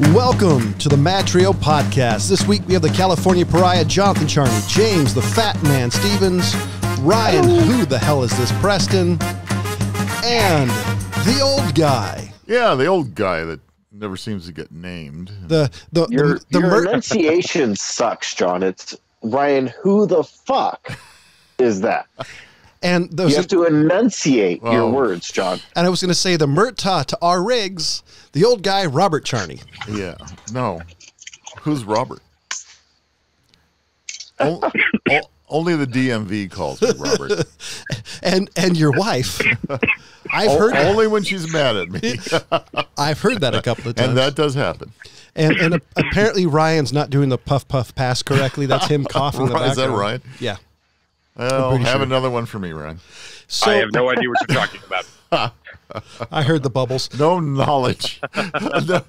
Welcome to the MadTrio podcast. This week we have the California Pariah, Jonathan Charney, James, the Fat Man Stevens, Ryan, who the hell is this, Preston, and the old guy. Yeah, the old guy that never seems to get named. Your enunciation sucks, John. It's Ryan, who the fuck is that? And you have to enunciate your words, John. And I was going to say the Murta to our Riggs, the old guy, Robert Charney. Yeah, no. Who's Robert? Only the DMV calls me Robert. and your wife. I've heard only when she's mad at me. I've heard that a couple of times. And that does happen. And apparently Ryan's not doing the puff pass correctly. That's him coughing in the background. Is that right? Yeah. Well, have another one for me, Ryan. So, I have no idea what you're talking about. I heard the bubbles. No knowledge. No.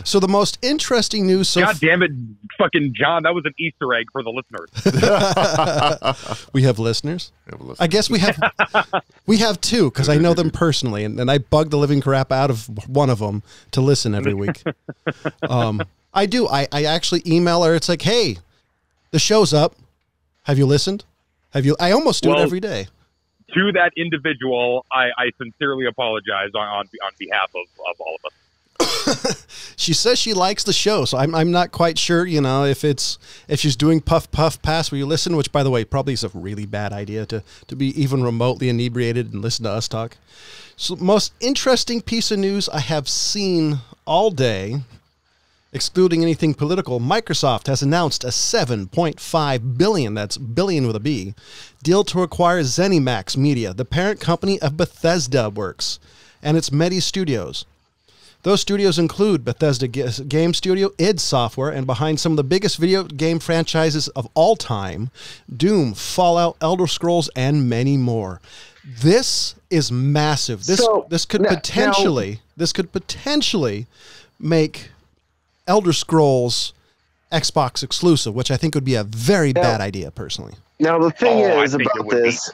So the most interesting news. God damn it, fucking John! That was an Easter egg for the listeners. We have listeners. I guess we have two because I know them personally, and I bug the living crap out of one of them to listen every week. I do. I actually email her. It's like, hey, the show's up. Have you listened? Have you? I almost do it every day. To that individual, I sincerely apologize on behalf of all of us. She says she likes the show, so I'm not quite sure, you know, if she's doing puff pass where you listen, which by the way probably is a really bad idea to be even remotely inebriated and listen to us talk. So most interesting piece of news I have seen all day, excluding anything political, Microsoft has announced a $7.5 billion, that's billion with a B, deal to acquire ZeniMax Media, the parent company of Bethesda Works and its many studios. Those studios include Bethesda Game Studio, id Software, and behind some of the biggest video game franchises of all time, Doom, Fallout, Elder Scrolls, and many more. This is massive. This could potentially make Elder Scrolls Xbox exclusive, which I think would be a very bad idea, personally. Now the thing is about this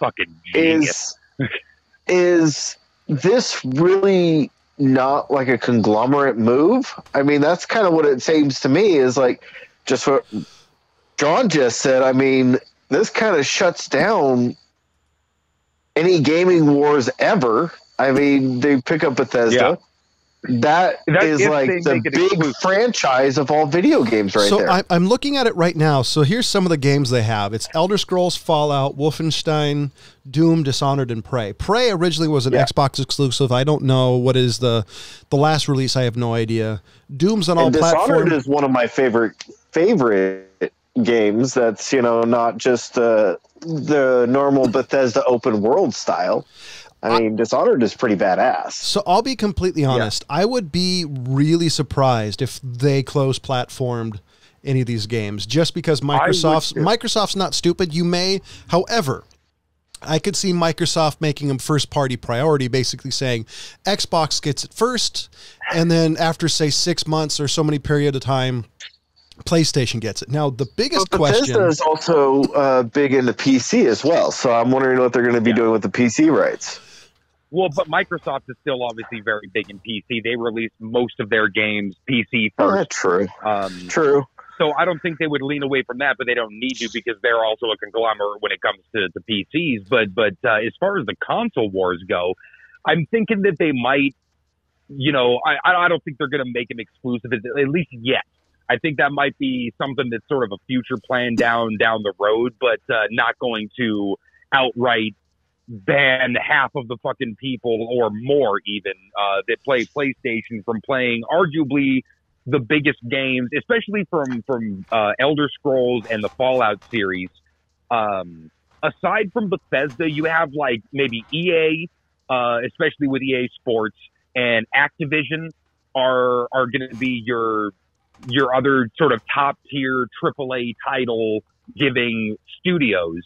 is this really not like a conglomerate move? I mean, that's kind of what it seems to me, is like just what John just said. I mean, this kind of shuts down any gaming wars ever. I mean, they pick up Bethesda. Yeah. That is like the big franchise of all video games right there. So I'm looking at it right now. So here's some of the games they have. It's Elder Scrolls, Fallout, Wolfenstein, Doom, Dishonored, and Prey. Prey originally was an Xbox exclusive. I don't know what is the last release. I have no idea. Doom's on all platforms. Dishonored is one of my favorite games. That's, you know, not just the normal Bethesda open world style. I mean, Dishonored is pretty badass. So I'll be completely honest. I would be really surprised if they close-platformed any of these games, just because Microsoft's not stupid. You may, however, I could see Microsoft making them first-party priority, basically saying Xbox gets it first, and then after, say, 6 months or so many period of time, PlayStation gets it. Now, the biggest question... Bethesda is also big into PC as well, so I'm wondering what they're going to be doing with the PC rights. Well, but Microsoft is still obviously very big in PC. They release most of their games PC first. Oh, that's true. True. So I don't think they would lean away from that, but they don't need to because they're also a conglomerate when it comes to PCs. But as far as the console wars go, I'm thinking that they might, you know, I don't think they're going to make them exclusive, at least yet. I think that might be something that's sort of a future plan down the road, but not going to outright ban half of the fucking people or more even that play PlayStation from playing arguably the biggest games, especially from Elder Scrolls and the Fallout series. Aside from Bethesda, you have like maybe EA, especially with EA Sports, and Activision are going to be your other sort of top tier AAA title giving studios.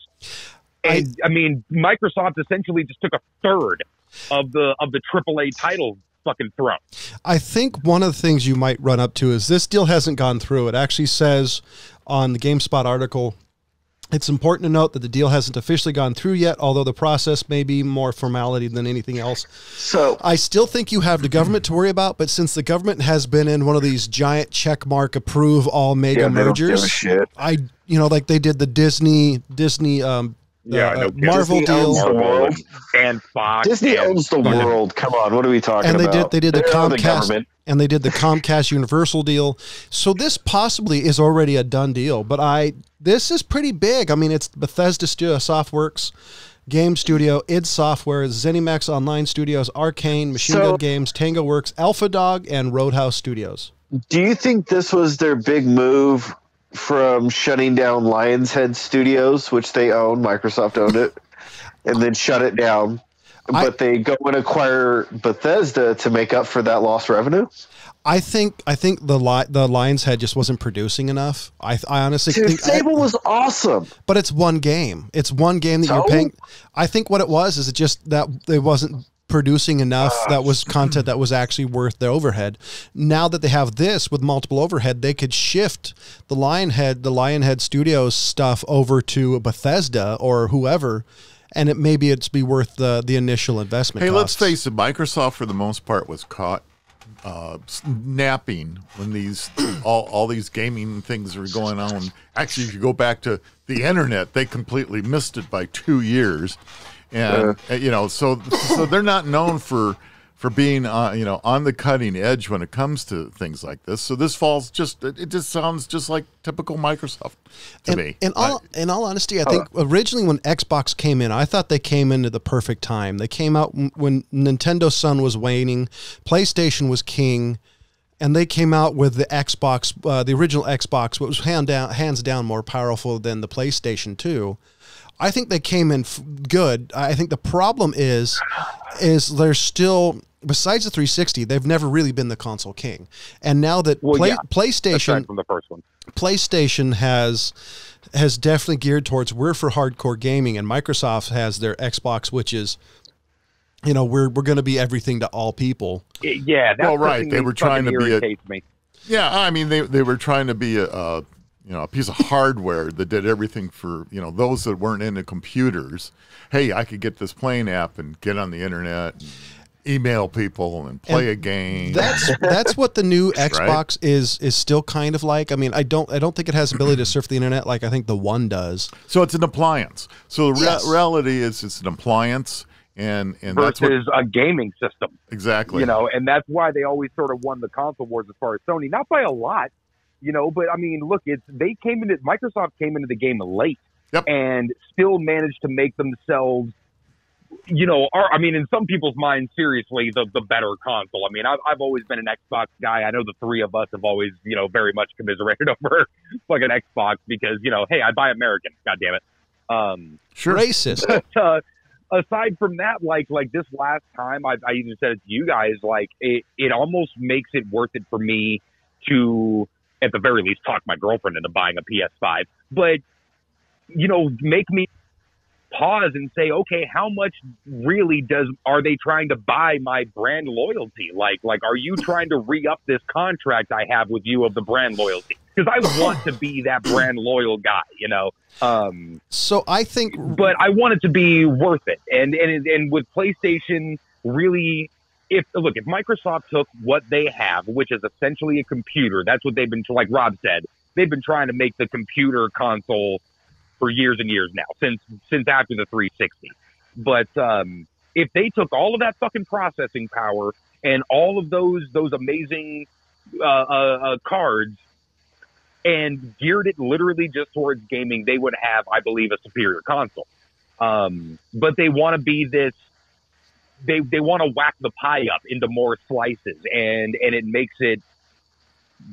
And I mean, Microsoft essentially just took a third of the AAA title fucking throne. I think one of the things you might run up to is this deal hasn't gone through. It actually says on the GameSpot article It's important to note that the deal hasn't officially gone through yet, although the process may be more formality than anything else. So I still think you have the government to worry about, but since the government has been in one of these giant checkmark approve all mega they don't give a mergers, shit. like they did the Disney Marvel Disney deal. owns the world. And Fox. Disney and owns the world. Come on, what are we talking And about? they did the They're Comcast government. and they did the Comcast Universal deal. So this possibly is already a done deal, but this is pretty big. I mean, it's Bethesda Softworks, Game Studio, id Software, ZeniMax Online Studios, Arcane, Machine Gun Games, Tango Works, Alpha Dog, and Roadhouse Studios. Do you think this was their big move from shutting down Lion's Head Studios, which they own? Microsoft owned it, and then shut it down. But they go and acquire Bethesda to make up for that lost revenue. I think the Lion's Head just wasn't producing enough. I honestly think Fable was awesome, but it's one game. It's one game that you're paying. I think what it was is it just that it wasn't producing enough that was content that was actually worth their overhead. Now that they have this with multiple overhead, they could shift the Lionhead Studios stuff over to Bethesda or whoever, and it'd be worth the initial investment. Hey, costs. let's face it, Microsoft for the most part was caught napping when these all these gaming things are going on. Actually, if you go back to the internet, they completely missed it by 2 years. And so they're not known for being on the cutting edge when it comes to things like this. So this falls it just sounds just like typical Microsoft to me. In all honesty, I think originally when Xbox came in, I thought they came into the perfect time. They came out when Nintendo's sun was waning, PlayStation was king, and they came out with the Xbox, the original Xbox, which was hands down more powerful than the PlayStation 2. I think they came in good. I think the problem is they're still, besides the 360, they've never really been the console king. And now that PlayStation from the first one, PlayStation has definitely geared towards we're for hardcore gaming, and Microsoft has their Xbox, which is, we're going to be everything to all people. Yeah, that's well, right. They were trying to be me. Yeah, I mean they were trying to be a piece of hardware that did everything for, those that weren't into computers. Hey, I could get this playing app and get on the internet and email people and play a game. That's what the new Xbox is still kind of like. I mean, I don't think it has the ability to surf the internet like I think the One does. So it's an appliance. So the reality is it's an appliance and that's versus a gaming system. Exactly. And that's why they always sort of won the console wars as far as Sony, not by a lot. But I mean, look, Microsoft came into the game late and still managed to make themselves, in some people's minds, seriously, the better console. I mean, I've always been an Xbox guy. I know the three of us have always, very much commiserated over fucking Xbox because, hey, I buy American. God damn it. Sure. Racist. But, aside from that, like this last time, I even said it to you guys, like it almost makes it worth it for me to, at the very least, talk my girlfriend into buying a PS5, but, make me pause and say, okay, how much really are they trying to buy my brand loyalty? Like, are you trying to re-up this contract I have with you of the brand loyalty? Because I want to be that brand loyal guy, So I think, but I want it to be worth it. And with PlayStation, really, if Microsoft took what they have, which is essentially a computer, that's what they've been, like Rob said, they've been trying to make the computer console for years and years now, since after the 360. But if they took all of that fucking processing power and all of those amazing cards and geared it literally just towards gaming, they would have, I believe, a superior console. But they want to be this. They want to whack the pie up into more slices, and it makes it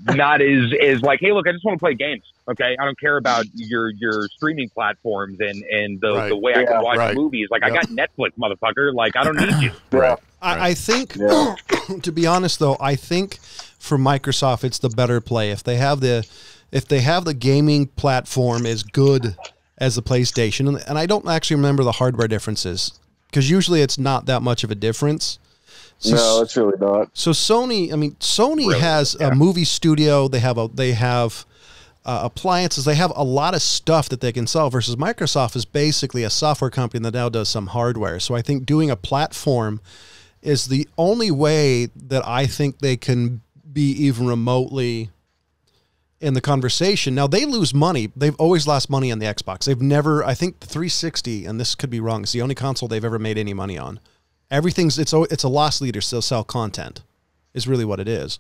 not as like, hey, look, I just want to play games. Okay, I don't care about your streaming platforms and the way I can watch movies. Like, I got Netflix, motherfucker. Like, I don't need you. I think, to be honest though, I think for Microsoft it's the better play if they have the gaming platform as good as the PlayStation, and I don't actually remember the hardware differences, because usually it's not that much of a difference. So, no, it's really not. So Sony really, has a movie studio. They have appliances. They have a lot of stuff that they can sell versus Microsoft is basically a software company that now does some hardware. So I think doing a platform is the only way that I think they can be even remotely in the conversation. Now they lose money. They've always lost money on the Xbox. They've never, I think the 360, and this could be wrong, is the only console they've ever made any money on. Everything's, it's a loss leader, still sell content is really what it is.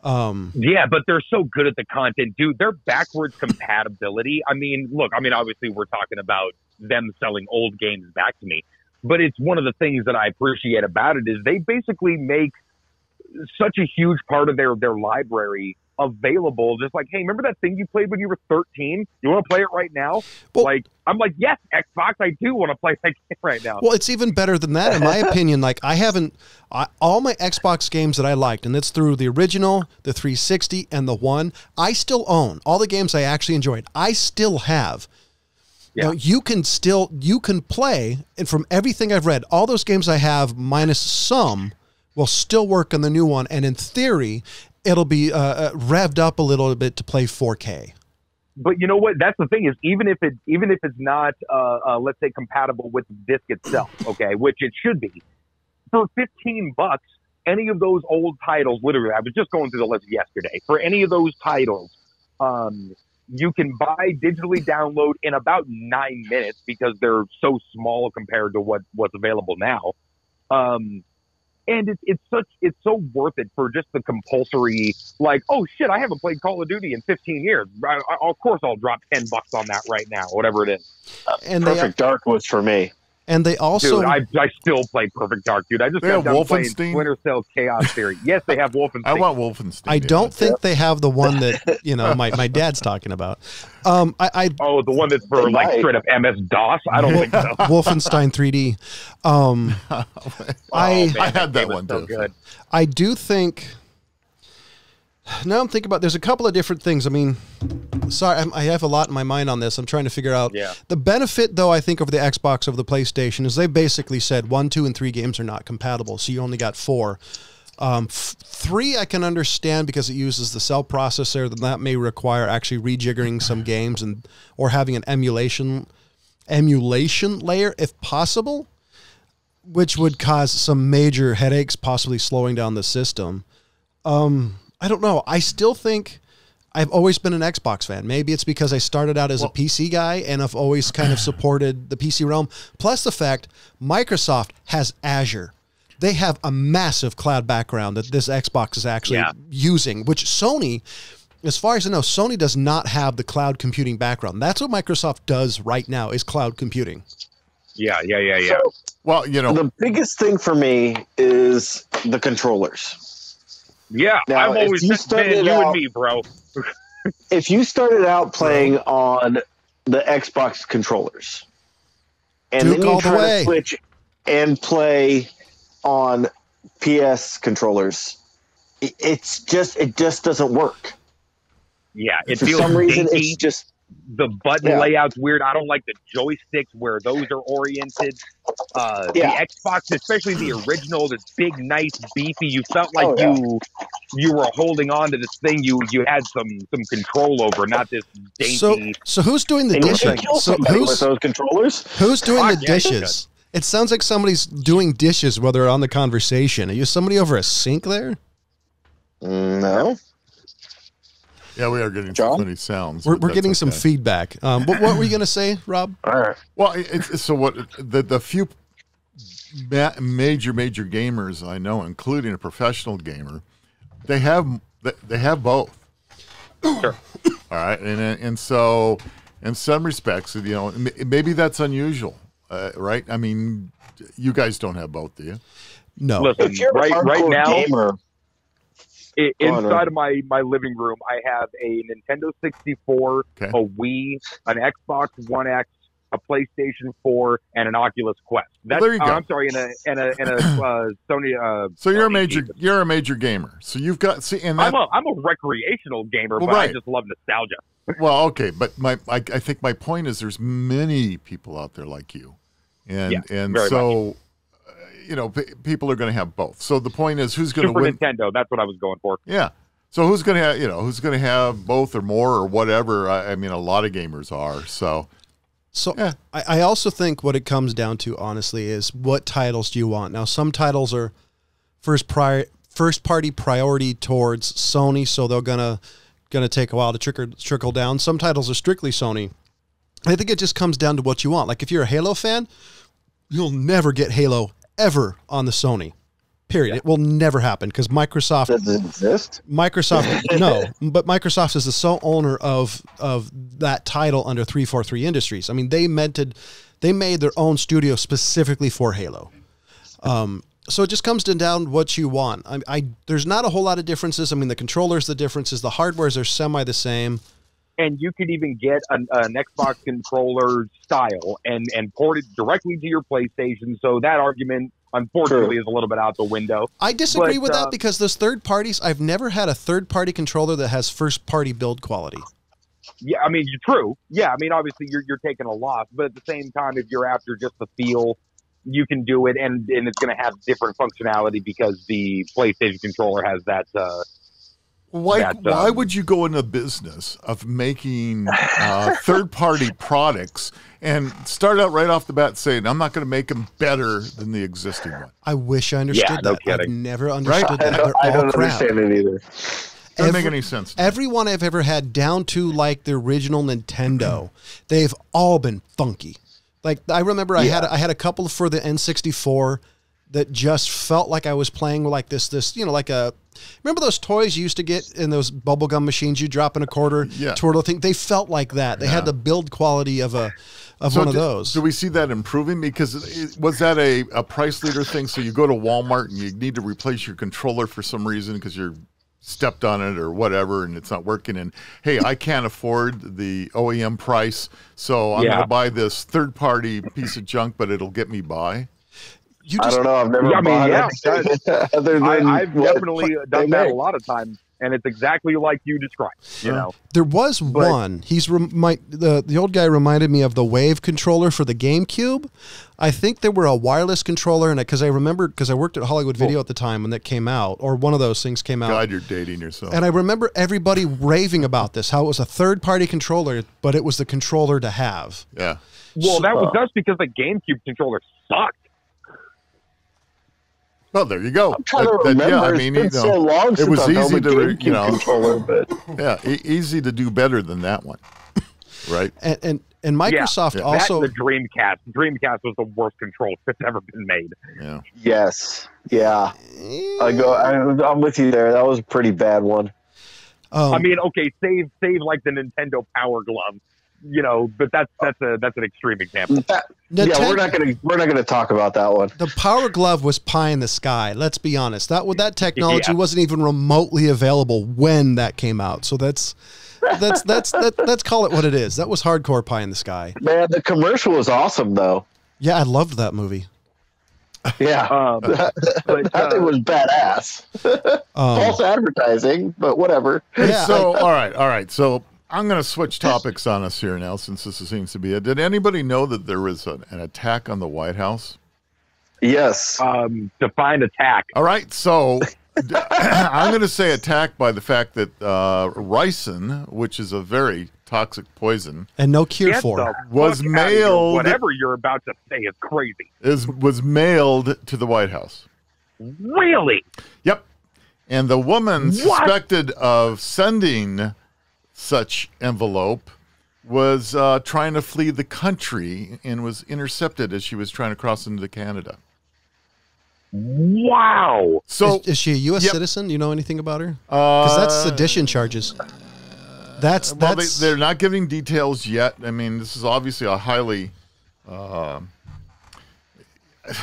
Yeah, but they're so good at the content, dude. Their backwards compatibility. I mean, look, obviously we're talking about them selling old games back to me, but it's one of the things that I appreciate about it is they basically make such a huge part of their library available. Just like, hey, remember that thing you played when you were 13? You want to play it right now? Well, I'm like, yes, Xbox, I do want to play that game right now. Well, it's even better than that, in my opinion. Like, all my Xbox games that I liked, and it's through the original, the 360, and the One, I still own. All the games I actually enjoyed, I still have. Yeah. Now, you can play, and from everything I've read, all those games I have, minus some, will still work on the new one, and in theory, it'll be revved up a little bit to play 4K. But you know what? That's the thing is even if it's not let's say compatible with the disc itself, okay, which it should be, for $15, any of those old titles, literally, I was just going through the list yesterday. For any of those titles, you can buy digitally download in about 9 minutes because they're so small compared to what's available now. And it's so worth it for just the compulsory, like, oh shit, I haven't played Call of Duty in 15 years. Of course I'll drop $10 on that right now, whatever it is. And Perfect Dark was for me. And they also, dude, I still play Perfect Dark, dude. I just got done playing Splinter Cell Chaos Theory. Yes, they have Wolfenstein. I want Wolfenstein. I don't think they have the one that my dad's talking about. The one that's for like straight up MS DOS. I don't think so. Wolfenstein 3D. I had that one too. Good. I do think. Now I'm thinking about. There's a couple of different things. I mean, sorry, I have a lot in my mind on this. I'm trying to figure out. Yeah. The benefit, though, I think, over the Xbox, over the PlayStation, is they basically said 1, 2, and 3 games are not compatible, so you only got 4. 3 I can understand because it uses the cell processor. Then that may require actually rejiggering some games or having an emulation layer if possible, which would cause some major headaches, possibly slowing down the system. I don't know. I still think I've always been an Xbox fan. Maybe it's because I started out as a PC guy and I've always kind of supported the PC realm. Plus the fact Microsoft has Azure. They have a massive cloud background that this Xbox is actually using, which Sony, as far as I know, Sony does not have the cloud computing background. That's what Microsoft does right now is cloud computing. Yeah. So, well, the biggest thing for me is the controllers. Yeah, now, I've always been you and me, bro. If you started out playing on the Xbox controllers, and Duke then you all the try way. to switch and play on PS controllers, it just doesn't work. Yeah, it For feels some reason dinky. it's just The button layout's weird. I don't like the joysticks where those are oriented. The Xbox, especially the original, that's big, nice, beefy. You felt like you were holding on to this thing you had some control over, not this dainty. So who's doing the dishing? So with those controllers? Who's doing the dishes? It sounds like somebody's doing dishes while they're on the conversation. Are you somebody over a sink there? No. Yeah, we are getting so many sounds. We're getting some feedback. What were you going to say, Rob? All right. Well, so what the few major gamers I know, including a professional gamer, they have both. Sure. All right, and so in some respects, maybe that's unusual, right? I mean, you guys don't have both, do you? No. Listen, If you're a right now. gamer, inside of my living room, I have a Nintendo 64, a Wii, an Xbox One X, a PlayStation 4, and an Oculus Quest. Well, there you go. I'm sorry, and a Sony. So you're Sony a major gamer. So you've got I'm a recreational gamer, but I just love nostalgia. Well, okay, but I think my point is there's many people out there like you, and so. Much. People are going to have both. So the point is, who's going to win? Super Nintendo. That's what I was going for. Yeah. So who's going to have, who's going to have both or more or whatever? I mean, a lot of gamers are. So yeah. I also think what it comes down to, honestly, is what titles do you want? Now, some titles are first party priority towards Sony, so they're gonna take a while to trickle down. Some titles are strictly Sony. I think it just comes down to what you want. Like if you're a Halo fan, you'll never get Halo ever on the Sony. Period. It will never happen because Microsoft Does it exist? No, but Microsoft is the sole owner of that title under 343 Industries. I mean, they made their own studio specifically for Halo. So it just comes down to what you want. There's not a whole lot of differences. I mean, the controllers, the differences, the hardwares are semi the same. And you could even get an Xbox controller style and port it directly to your PlayStation. So that argument, unfortunately, is a little bit out the window. I disagree with that because those third parties, I've never had a third party controller that has first party build quality. Yeah, I mean, true. Yeah, I mean, obviously you're taking a loss, but at the same time, if you're after just the feel, you can do it, and it's going to have different functionality because the PlayStation controller has that. Why would you go into business of making third-party products and start out right off the bat saying, I'm not going to make them better than the existing one? I wish I understood no that. kidding. I've never understood that. I don't understand it either. Doesn't make any sense. Everyone I've ever had down to like the original Nintendo, they've all been funky. Like I remember I had a couple for the N64 that just felt like I was playing like this, like a, remember those toys you used to get in those bubblegum machines you drop in a quarter twirl thing? They felt like that. They had the build quality of one of those. Do we see that improving? Because was that a price leader thing? So you go to Walmart and you need to replace your controller for some reason because you're stepped on it or whatever and it's not working, and hey, I can't afford the OEM price, so I'm going to buy this third-party piece of junk, but it'll get me by. I don't know. I've never bought anything other than I've definitely done that a lot of times, and it's exactly like you described. You know, there was one. The old guy reminded me of the Wave controller for the GameCube. I think they were a wireless controller, and because I remember because I worked at Hollywood Video at the time when that came out, or one of those things came out. God, you're dating yourself. And I remember everybody raving about this, how it was a third-party controller, but it was the controller to have. Yeah. Well, that's because the GameCube controller sucked. Well, there you go. I'm trying to remember. It's been so long since I've held a GameCube controller, but easy to do better than that one, right? And Microsoft also the Dreamcast. Dreamcast was the worst controller that's ever been made. Yeah. Yes. Yeah. I'm with you there. That was a pretty bad one. I mean, okay, save like the Nintendo Power Glove. But that's an extreme example. We're not gonna talk about that one. The Power Glove was pie in the sky. Let's be honest. That technology wasn't even remotely available when that came out. So let's call it what it is. That was hardcore pie in the sky. Man, the commercial was awesome though. Yeah, I loved that movie. Yeah, that thing was badass. False advertising, but whatever. Yeah, all right. So I'm going to switch topics on us here now, since this seems to be it. Did anybody know that there was an attack on the White House? Yes. Define attack. All right, so I'm going to say attack by the fact that ricin, which is a very toxic poison, and no cure for, was mailed. Whatever you're about to say is crazy. Was mailed to the White House. Really? Yep. And the woman suspected of sending such envelope was trying to flee the country and was intercepted as she was trying to cross into Canada. Wow. So is she a U.S. citizen? Do you know anything about her? Because that's sedition charges. That's they're not giving details yet. I mean, this is obviously a highly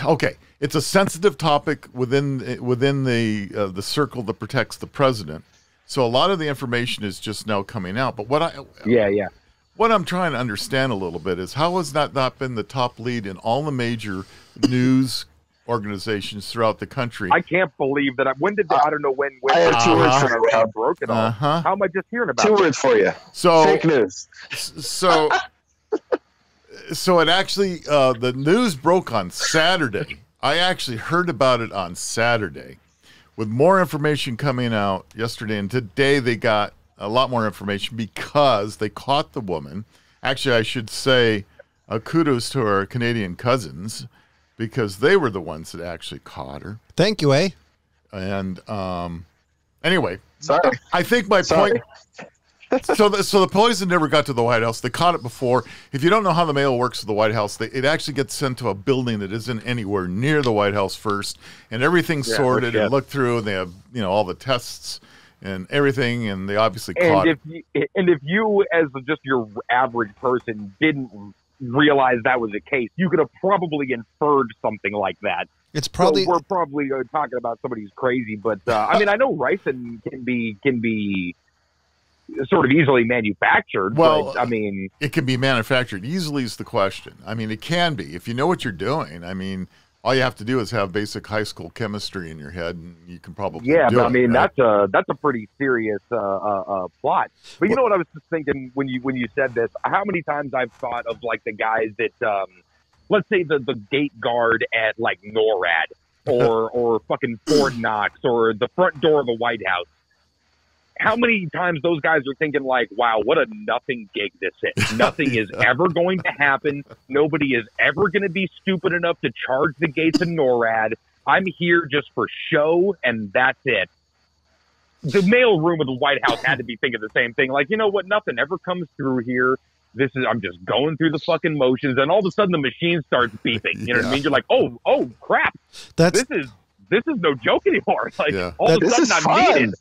okay. It's a sensitive topic within the circle that protects the president. So a lot of the information is just now coming out. But what I'm trying to understand a little bit is how has that not been the top lead in all the major news organizations throughout the country? I can't believe that. When did I don't know when I have 2 words for you. Broke it all. How am I just hearing about 2 words for you? So fake news. So it actually the news broke on Saturday. I actually heard about it on Saturday, with more information coming out yesterday and today, they got a lot more information because they caught the woman. Actually, I should say kudos to our Canadian cousins because they were the ones that actually caught her. Thank you, eh? And anyway, Sorry. I think my Sorry. point. So the poison never got to the White House. They caught it before. If you don't know how the mail works with the White House, it actually gets sent to a building that isn't anywhere near the White House first, and everything's sorted and looked through, and they have all the tests and everything, and they obviously caught it. And if you, as just your average person, didn't realize that was the case, you could have probably inferred something like that. It's probably we're probably talking about somebody who's crazy, but I mean, I know ricin can be sort of easily manufactured. Well, but, I mean, it can be manufactured easily is the question. I mean, it can be if you know what you're doing. I mean, all you have to do is have basic high school chemistry in your head, and you can probably do but it, I mean, right? that's a pretty serious plot. But you know what I was just thinking when you said this? How many times I've thought of like the guys that, let's say the gate guard at like NORAD or fucking Fort Knox or the front door of the White House. How many times those guys are thinking like, wow, what a nothing gig this is. Nothing is ever going to happen. Nobody is ever going to be stupid enough to charge the gates of NORAD. I'm here just for show, and that's it. The mail room of the White House had to be thinking the same thing. Like, you know what? Nothing ever comes through here. I'm just going through the fucking motions, and all of a sudden the machine starts beeping. You know what I mean? You're like, oh crap. This is no joke anymore. Like all of a sudden I'm needed.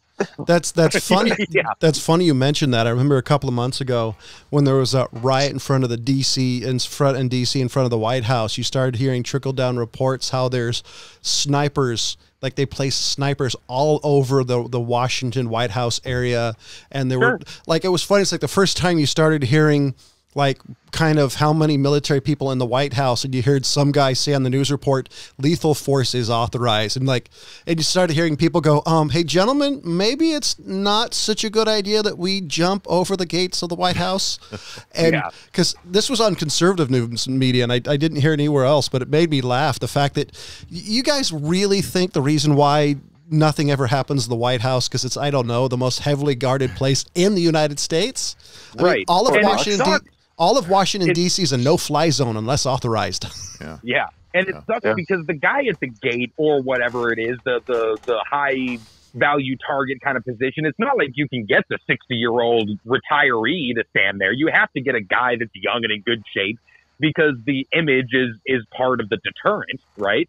That's funny. Yeah. That's funny you mentioned that. I remember a couple of months ago when there was a riot in front of the DC in front of the White House. You started hearing trickle down reports how there's snipers, like they placed snipers all over the Washington White House area, and there were like it was funny. It's like the first time you started hearing like kind of how many military people in the White House, and you heard some guy say on the news report, lethal force is authorized. And you started hearing people go, hey gentlemen, maybe it's not such a good idea that we jump over the gates of the White House. And because this was on conservative news media, and I didn't hear it anywhere else, but it made me laugh. The fact that you guys really think the reason why nothing ever happens in the White House because it's, I don't know, the most heavily guarded place in the United States. I mean, all of Washington, D.C. is a no-fly zone unless authorized. Yeah. And it sucks because the guy at the gate or whatever it is, the high-value target kind of position, it's not like you can get the 60-year-old retiree to stand there. You have to get a guy that's young and in good shape because the image is part of the deterrent, right?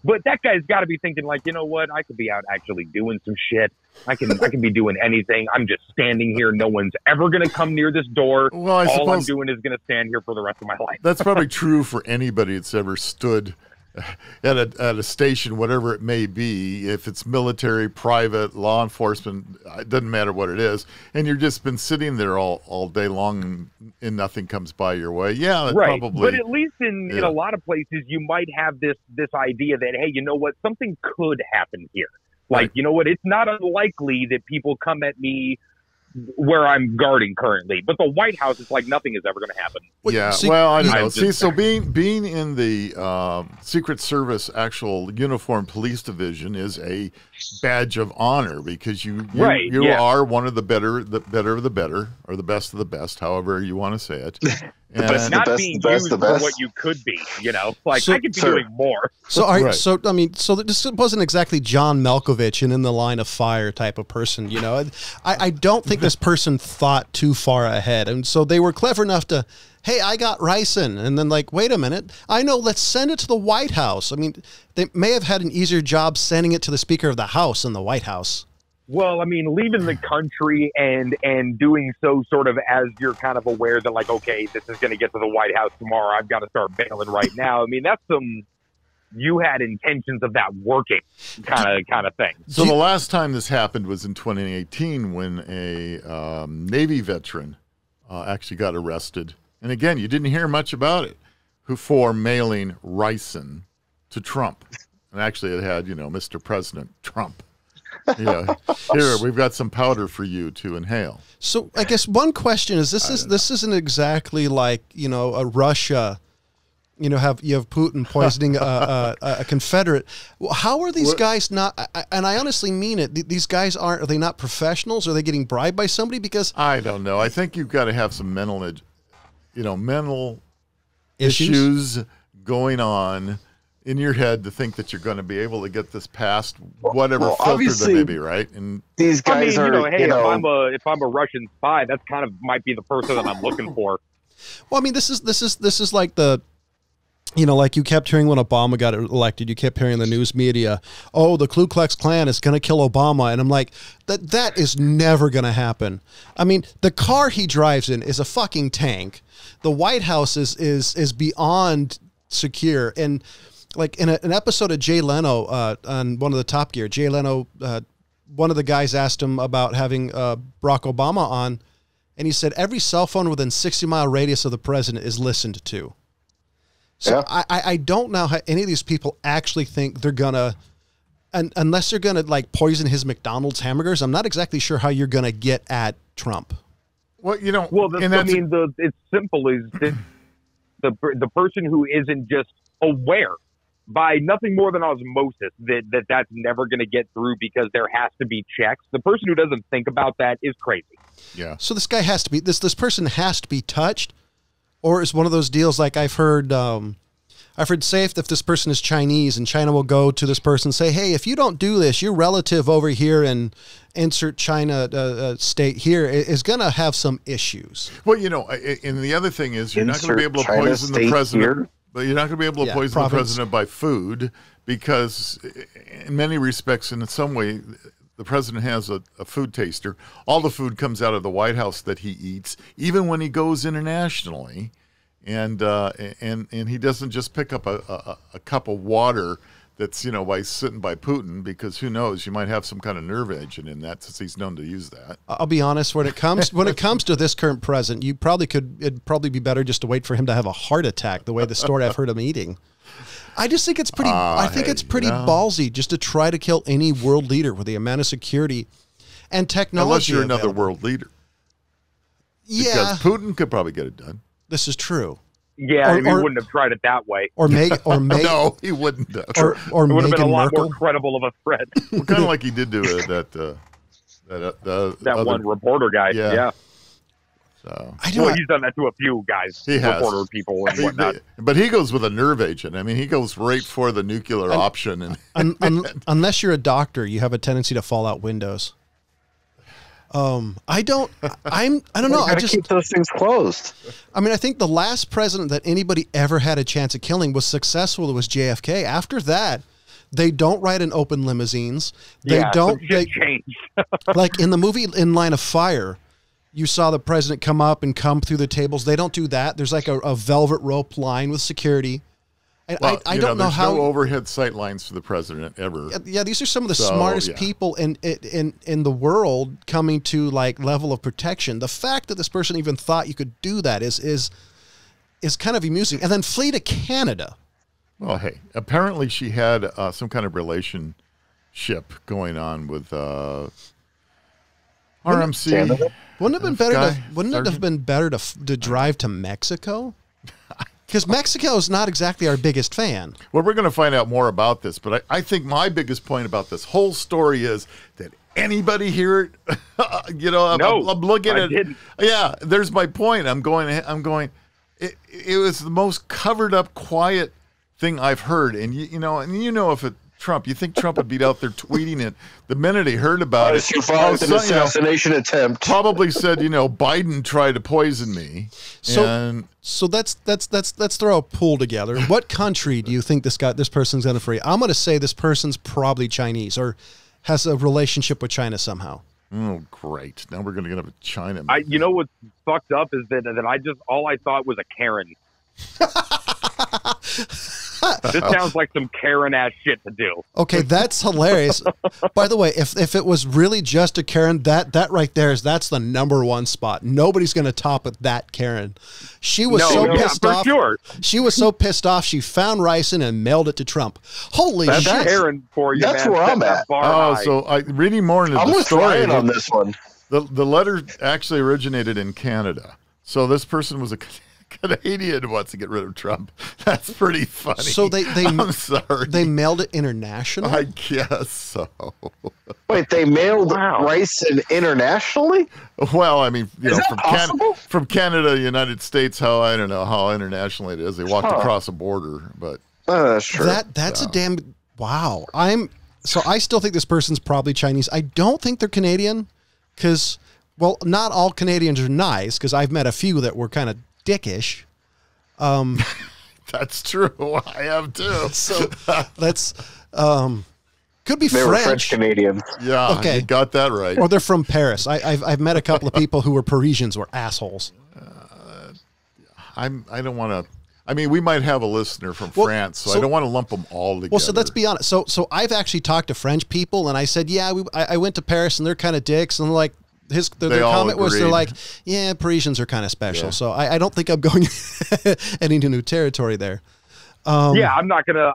But that guy's got to be thinking like, you know what? I could be out actually doing some shit. I can be doing anything. I'm just standing here. No one's ever going to come near this door. Well, all I'm doing is going to stand here for the rest of my life. That's probably true for anybody that's ever stood at a station, whatever it may be, if it's military, private, law enforcement, it doesn't matter what it is, and you've just been sitting there all day long and nothing comes by your way. Yeah, probably. But at least in a lot of places, you might have this idea that, hey, you know what, something could happen here. Like, you know what, it's not unlikely that people come at me where I'm guarding currently, but the White House is like nothing is ever going to happen. Well, I don't know. See, so being in the Secret Service actual uniform police division is a badge of honor because you are one of the better of the better, or the best of the best, however you want to say it. But not being used for what you could be, you know, like I could be doing more. So this wasn't exactly John Malkovich and in the line of fire type of person, you know. I don't think this person thought too far ahead, and so they were clever enough to, hey, I got ricin, and then like, wait a minute, I know, let's send it to the White House. I mean, they may have had an easier job sending it to the Speaker of the House in the White House. Well, I mean, leaving the country and doing so sort of as you're kind of aware that, like, okay, this is going to get to the White House tomorrow. I've got to start bailing right now. I mean, that's you had intentions of that working kind of thing. So the last time this happened was in 2018 when a Navy veteran actually got arrested. And again, you didn't hear much about it, for mailing ricin to Trump. And actually it had, Mr. President Trump. Yeah, here we've got some powder for you to inhale. So I guess one question is this isn't exactly like a Russia you have Putin poisoning a Confederate. Well, how are these guys not? And I honestly mean it. These guys are they not professionals? Are they getting bribed by somebody? Because I don't know. I think you've got to have some mental issues going on in your head to think that you're going to be able to get this past whatever filter there may be, right? And these guys if I'm a Russian spy, that's kind of might be the person that I'm looking for. Well, I mean, this is like the, like you kept hearing when Obama got elected, you kept hearing in the news media, oh, the Ku Klux Klan is going to kill Obama. And I'm like, that is never going to happen. I mean, the car he drives in is a fucking tank. The White House is beyond secure. And like in an episode of Jay Leno on one of the Top Gear, Jay Leno, one of the guys asked him about having Barack Obama on, and he said every cell phone within 60-mile radius of the president is listened to. So yeah. I don't know how any of these people actually think they're gonna, unless they're gonna like poison his McDonald's hamburgers. I'm not exactly sure how you're gonna get at Trump. Well, it's simple. Is the person who isn't just aware by nothing more than osmosis that's never going to get through because there has to be checks. The person who doesn't think about that is crazy. Yeah. So this guy has to be this person has to be touched, or it's one of those deals like I've heard say if this person is Chinese and China will go to this person and say, hey, if you don't do this, your relative over here in insert China state here is going to have some issues. Well, and the other thing is you're not going to be able to poison the president. Here? But you're not going to be able to poison the president by food because in many respects, and in some way, the president has a food taster. All the food comes out of the White House that he eats, even when he goes internationally. And he doesn't just pick up a cup of water that's, by sitting by Putin, because who knows, you might have some kind of nerve agent in that since he's known to use that. I'll be honest, when it comes to this current president, it'd probably be better just to wait for him to have a heart attack the way the story I've heard him eating. I just think it's pretty it's pretty ballsy just to try to kill any world leader with the amount of security and technology. Unless you're another world leader. Yeah. Because Putin could probably get it done. This is true. Yeah, he wouldn't have tried it that way. No, he wouldn't have. Or it would have been a lot Merkel. more credible of a threat. Well, kind of like he did to that one reporter guy. Yeah. So he's done that to a few guys, reporter people and whatnot. But he goes with a nerve agent. I mean, he goes right for the nuclear option. Unless you're a doctor, you have a tendency to fall out windows. I don't know. I just keep those things closed. I mean, I think the last president that anybody ever had a chance of killing was successful. It was JFK. After that, they don't ride in open limousines. They don't. Change. Like in the movie In Line of Fire, you saw the president come through the tables. They don't do that. There's like a velvet rope line with security. And I don't know how no overhead sight lines for the president ever. Yeah, these are some of the smartest people in the world coming to like level of protection. The fact that this person even thought you could do that is kind of amusing. And then flee to Canada. Well, hey, apparently she had some kind of relationship going on with RMC. Wouldn't it have been better to drive to Mexico? Because Mexico is not exactly our biggest fan. Well, we're going to find out more about this, but I think my biggest point about this whole story is that anybody hear it? I'm looking at it. Yeah, there's my point. I'm going. It was the most covered up, quiet thing I've heard, and if it. Trump, you think Trump would be out there tweeting it the minute he heard about it? Survived an assassination attempt. Probably said, Biden tried to poison me. So let's throw a pool together. What country do you think this person's going to free? I'm going to say this person's probably Chinese or has a relationship with China somehow. Oh, great! Now we're going to get up to China. What's fucked up is that all I thought was a Karen. This sounds like some Karen-ass shit to do. Okay, that's hilarious. By the way, if it was really just a Karen, that right there that's the #1 spot. Nobody's going to top it. That Karen. She was pissed off. Sure. She was so pissed off. She found ricin and mailed it to Trump. Holy shit! That's Karen for you. That's man. where I'm at. So reading more into the story on this one. The letter actually originated in Canada. So this person was a Canadian wants to get rid of Trump. That's pretty funny. So I'm sorry. They mailed it internationally? I guess so. Wait, they mailed ricin internationally? Well, I mean, you Is know, that from Canada, United States, I don't know how international it is. They walked across a border, but That's true. That's a damn wow. So I still think this person's probably Chinese. I don't think they're Canadian because, well, not all Canadians are nice because I've met a few that were kind of dickish. that's true. I have too. So that's could be They were French Canadians. Yeah, Okay. you got that right. or they're from Paris. I've met a couple of people who were Parisians were assholes. I don't want to. I mean, we might have a listener from France, so I don't want to lump them all together. Well, so let's be honest. So I've actually talked to French people, and I said, yeah, I went to Paris, and they're kind of dicks, and like their comment was, they're like, yeah, Parisians are kind of special. Yeah. So I don't think I'm going any new territory there. Yeah, I'm not gonna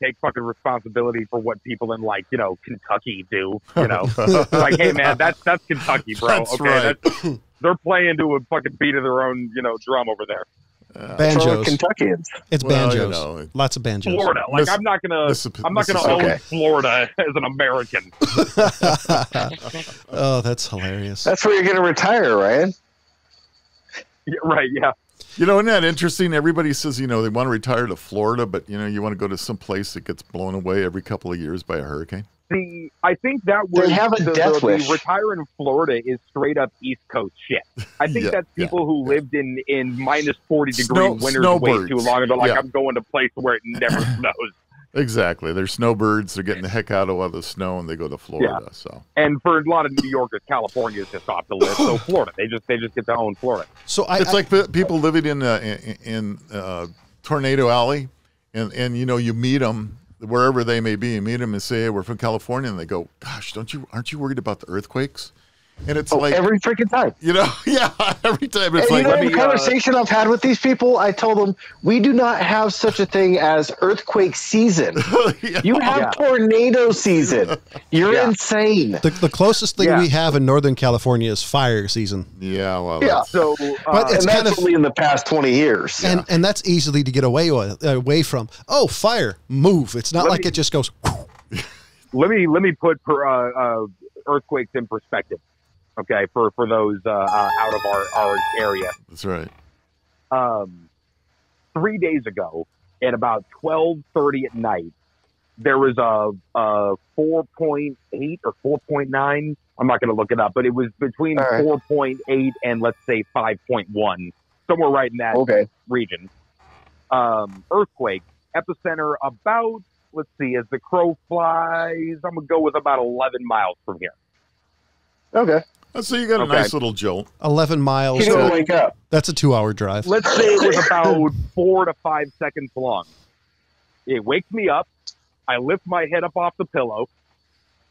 take fucking responsibility for what people in like Kentucky do. Like, hey man, that's Kentucky, bro. That's okay, right. They're playing to a fucking beat of their own drum over there. Banjos. Kentuckians. It's banjos. Lots of banjos. Florida. Like I'm not gonna own Florida as an American. Oh, that's hilarious. That's where you're gonna retire, Ryan. Yeah, right. Yeah. Isn't that interesting? Everybody says, they want to retire to Florida, but, you want to go to some place that gets blown away every couple of years by a hurricane. I think that was they have a death wish. The retire in Florida is straight up East Coast shit. I think that's people who lived in minus 40 degree winters way too long, and they're like, I'm going to a place where it never snows. Exactly. They're snowbirds. They're getting the heck out of all the snow, and they go to Florida. Yeah. So, and for a lot of New Yorkers, California is just off the list. So Florida, they just get to own Florida. So it's like people living in Tornado Alley, and you meet them wherever they may be. You meet them and say, "Hey, we're from California," and they go, "Gosh, aren't you worried about the earthquakes?" And it's like every freaking time, yeah, every time. It's and like the conversation I've had with these people, I told them we do not have such a thing as earthquake season. You have tornado season. You're insane. The closest thing we have in Northern California is fire season. Yeah, well, so but it's and that's only in the past 20 years, and that's easily to get away from. Oh, fire, move! It's not like it just goes. Let me put earthquakes in perspective. Okay, for those out of our area. That's right. 3 days ago, at about 12:30 at night, there was a 4.8 or 4.9. I'm not going to look it up, but it was between 4.8 and let's say 5.1, somewhere right in that region. Earthquake epicenter about, let's see, as the crow flies, I'm gonna go with about 11 miles from here. Okay. So you got a nice little jolt. 11 miles. You don't wake up. That's a 2-hour drive. Let's say it was about 4 to 5 seconds long. It wakes me up. I lift my head up off the pillow.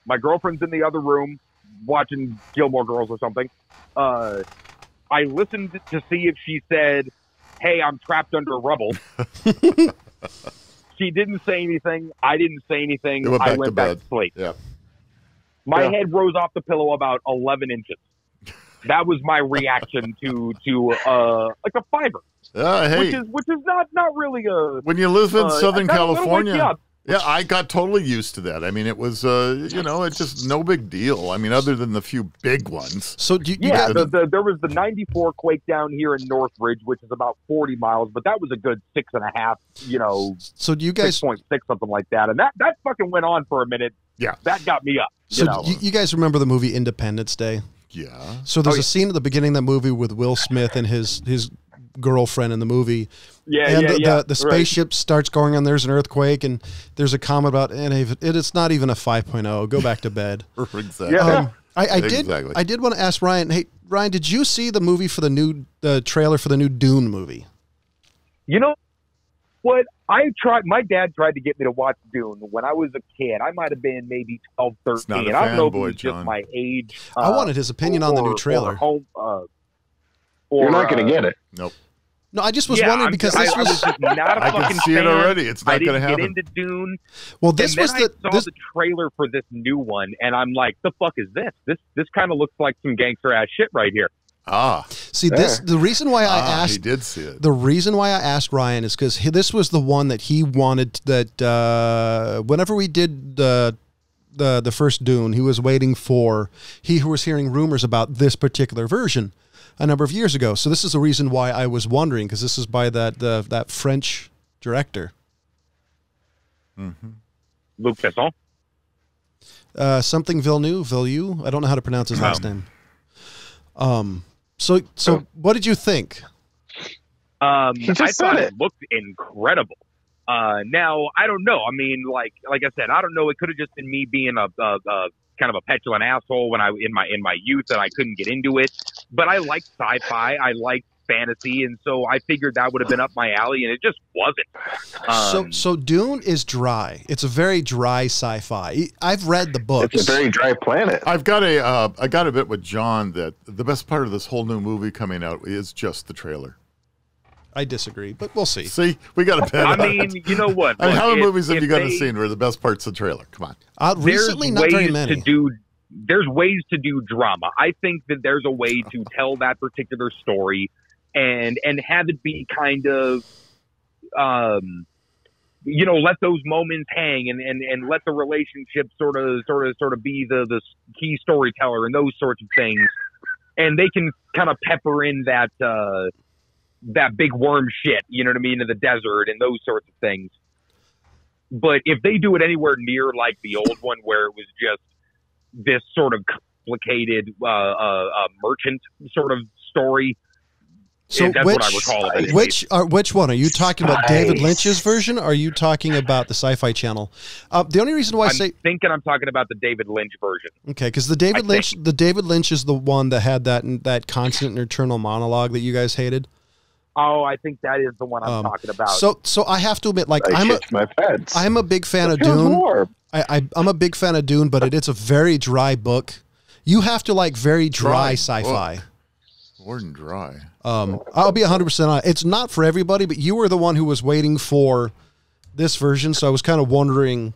My girlfriend's in the other room watching Gilmore Girls or something. I listened to see if she said, "Hey, I'm trapped under rubble." She didn't say anything. I didn't say anything. I went back to sleep. Yeah. My head rose off the pillow about 11 inches. That was my reaction to like a fiver. Hey. Which is not really a. When you live in Southern California, yeah, I got totally used to that. I mean, it was it's just no big deal. I mean, other than the few big ones. So there was the 94 quake down here in Northridge, which is about 40 miles, but that was a good 6.5. So do you guys 6.6 something like that, and that fucking went on for a minute. Yeah, that got me up. So you guys remember the movie Independence Day? Yeah. So there's a scene at the beginning of the movie with Will Smith and his girlfriend in the movie. The spaceship starts going on. There's an earthquake, and there's a comment about, and it's not even a 5.0. Go back to bed. Exactly. I did want to ask Ryan. Hey, Ryan, did you see the movie for the trailer for the new Dune movie? You know what? My dad tried to get me to watch Dune when I was a kid. I might have been maybe 12, 13. I don't know if it was just my age. I wanted his opinion on the new trailer. You're not going to get it. Nope. No, I just was wondering because this was not a I fucking can see it already. It's not going to happen. I didn't get into Dune. Well, this and was then I saw the trailer for this new one, and I'm like, the fuck is this? This kind of looks like some gangster ass shit right here. See, the reason why I asked, he did see it. The reason why I asked Ryan is because this was the one that he wanted. That whenever we did the first Dune, he was waiting for. He was hearing rumors about this particular version a number of years ago. So this is the reason why I was wondering, because this is by that French director, Luc Besson. Something Villeneuve. I don't know how to pronounce his last name. So what did you think? I thought it looked incredible. Now I don't know. I mean, like I said, I don't know. It could have just been me being a kind of a petulant asshole when in my youth and I couldn't get into it. But I liked sci-fi. I liked fantasy, and so I figured that would have been up my alley, and it just wasn't. So Dune is dry. It's a very dry sci-fi. I've read the books. It's a very dry planet. I got a bit with John that the best part of this whole new movie coming out is just the trailer. I disagree, but we'll see. See, we got a bet. I mean, you know what? I mean, how many movies have you got seen where the best part's the trailer? Come on. Recently, not very many. There's ways to do drama. I think that there's a way to tell that particular story and have it be kind of, let those moments hang and let the relationship sort of be the key storyteller and those sorts of things. And they can kind of pepper in that big worm shit, you know what I mean, in the desert and those sorts of things. But if they do it anywhere near like the old one where it was just this sort of complicated merchant sort of story, so that's what I recall of it. Which one? Are you talking about David Lynch's version, or are you talking about the Sci-Fi Channel? The only reason why I'm talking about the David Lynch version. Okay, because the David Lynch is the one that had that constant and eternal monologue that you guys hated. Oh, I think that is the one I'm talking about. So I have to admit, like I'm a big fan of Dune. I'm a big fan of Dune, but it's a very dry book. You have to like very dry sci-fi. More than dry. I'll be 100% on it. It's not for everybody, but you were the one who was waiting for this version, so I was kind of wondering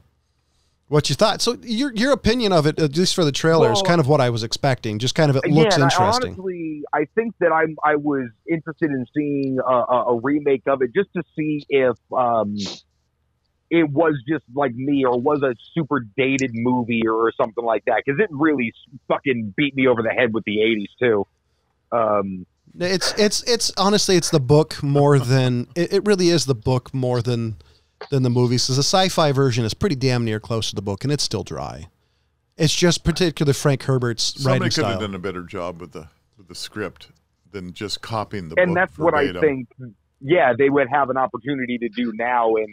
what you thought. So your opinion of it, at least for the trailer, is kind of what I was expecting. Just kind of it looks interesting. Honestly, I think that I was interested in seeing a remake of it just to see if it was just like me or was a super dated movie or something like that, because it really fucking beat me over the head with the 80s too. It's honestly, it's the book more than it really is the book more than the movies, because the sci-fi version is pretty damn near close to the book, and it's still dry. It's just particularly Frank Herbert's writing style. Somebody could have done a better job with the script than just copying the book. And that's verbatim. what I think. Yeah, they would have an opportunity to do now and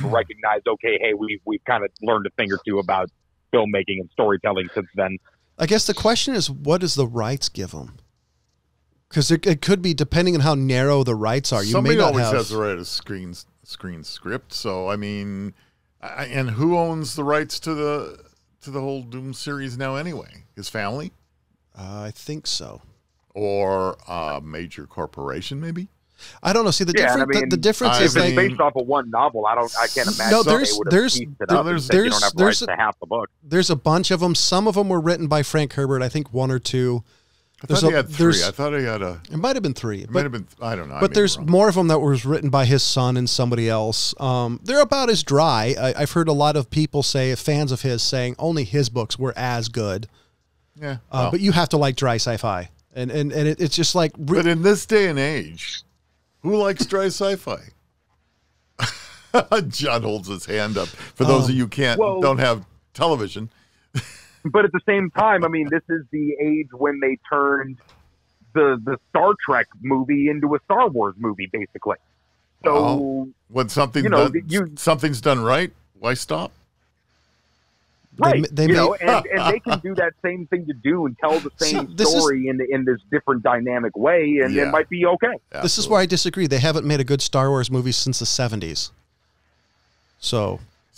recognize, okay, hey, we've kind of learned a thing or two about filmmaking and storytelling since then. I guess the question is, what does the rights give them? Because it could be, depending on how narrow the rights are. Somebody always has the right to screen script. So I mean, and who owns the rights to the whole Doom series now anyway? His family? I think so. Or a major corporation, maybe. I don't know. See, the difference is if it's based off of one novel. I can't imagine. No, there's you don't have rights to half the book. There's a bunch of them. Some of them were written by Frank Herbert. I think one or two. I thought he had three. I thought he had It might have been three. It might have been. I don't know. But there's more of them that was written by his son and somebody else. They're about as dry. I've heard a lot of people fans of his saying only his books were as good. Yeah. But you have to like dry sci-fi, and it's just like. But in this day and age, who likes dry sci-fi? John holds his hand up. For those of you don't have television. But at the same time, I mean, this is the age when they turned the Star Trek movie into a Star Wars movie, basically. So when something's done right, why stop? Right, and they can do that same thing to do and tell the same story in this different dynamic way, and it might be okay. Absolutely. This is where I disagree. They haven't made a good Star Wars movie since the 70s.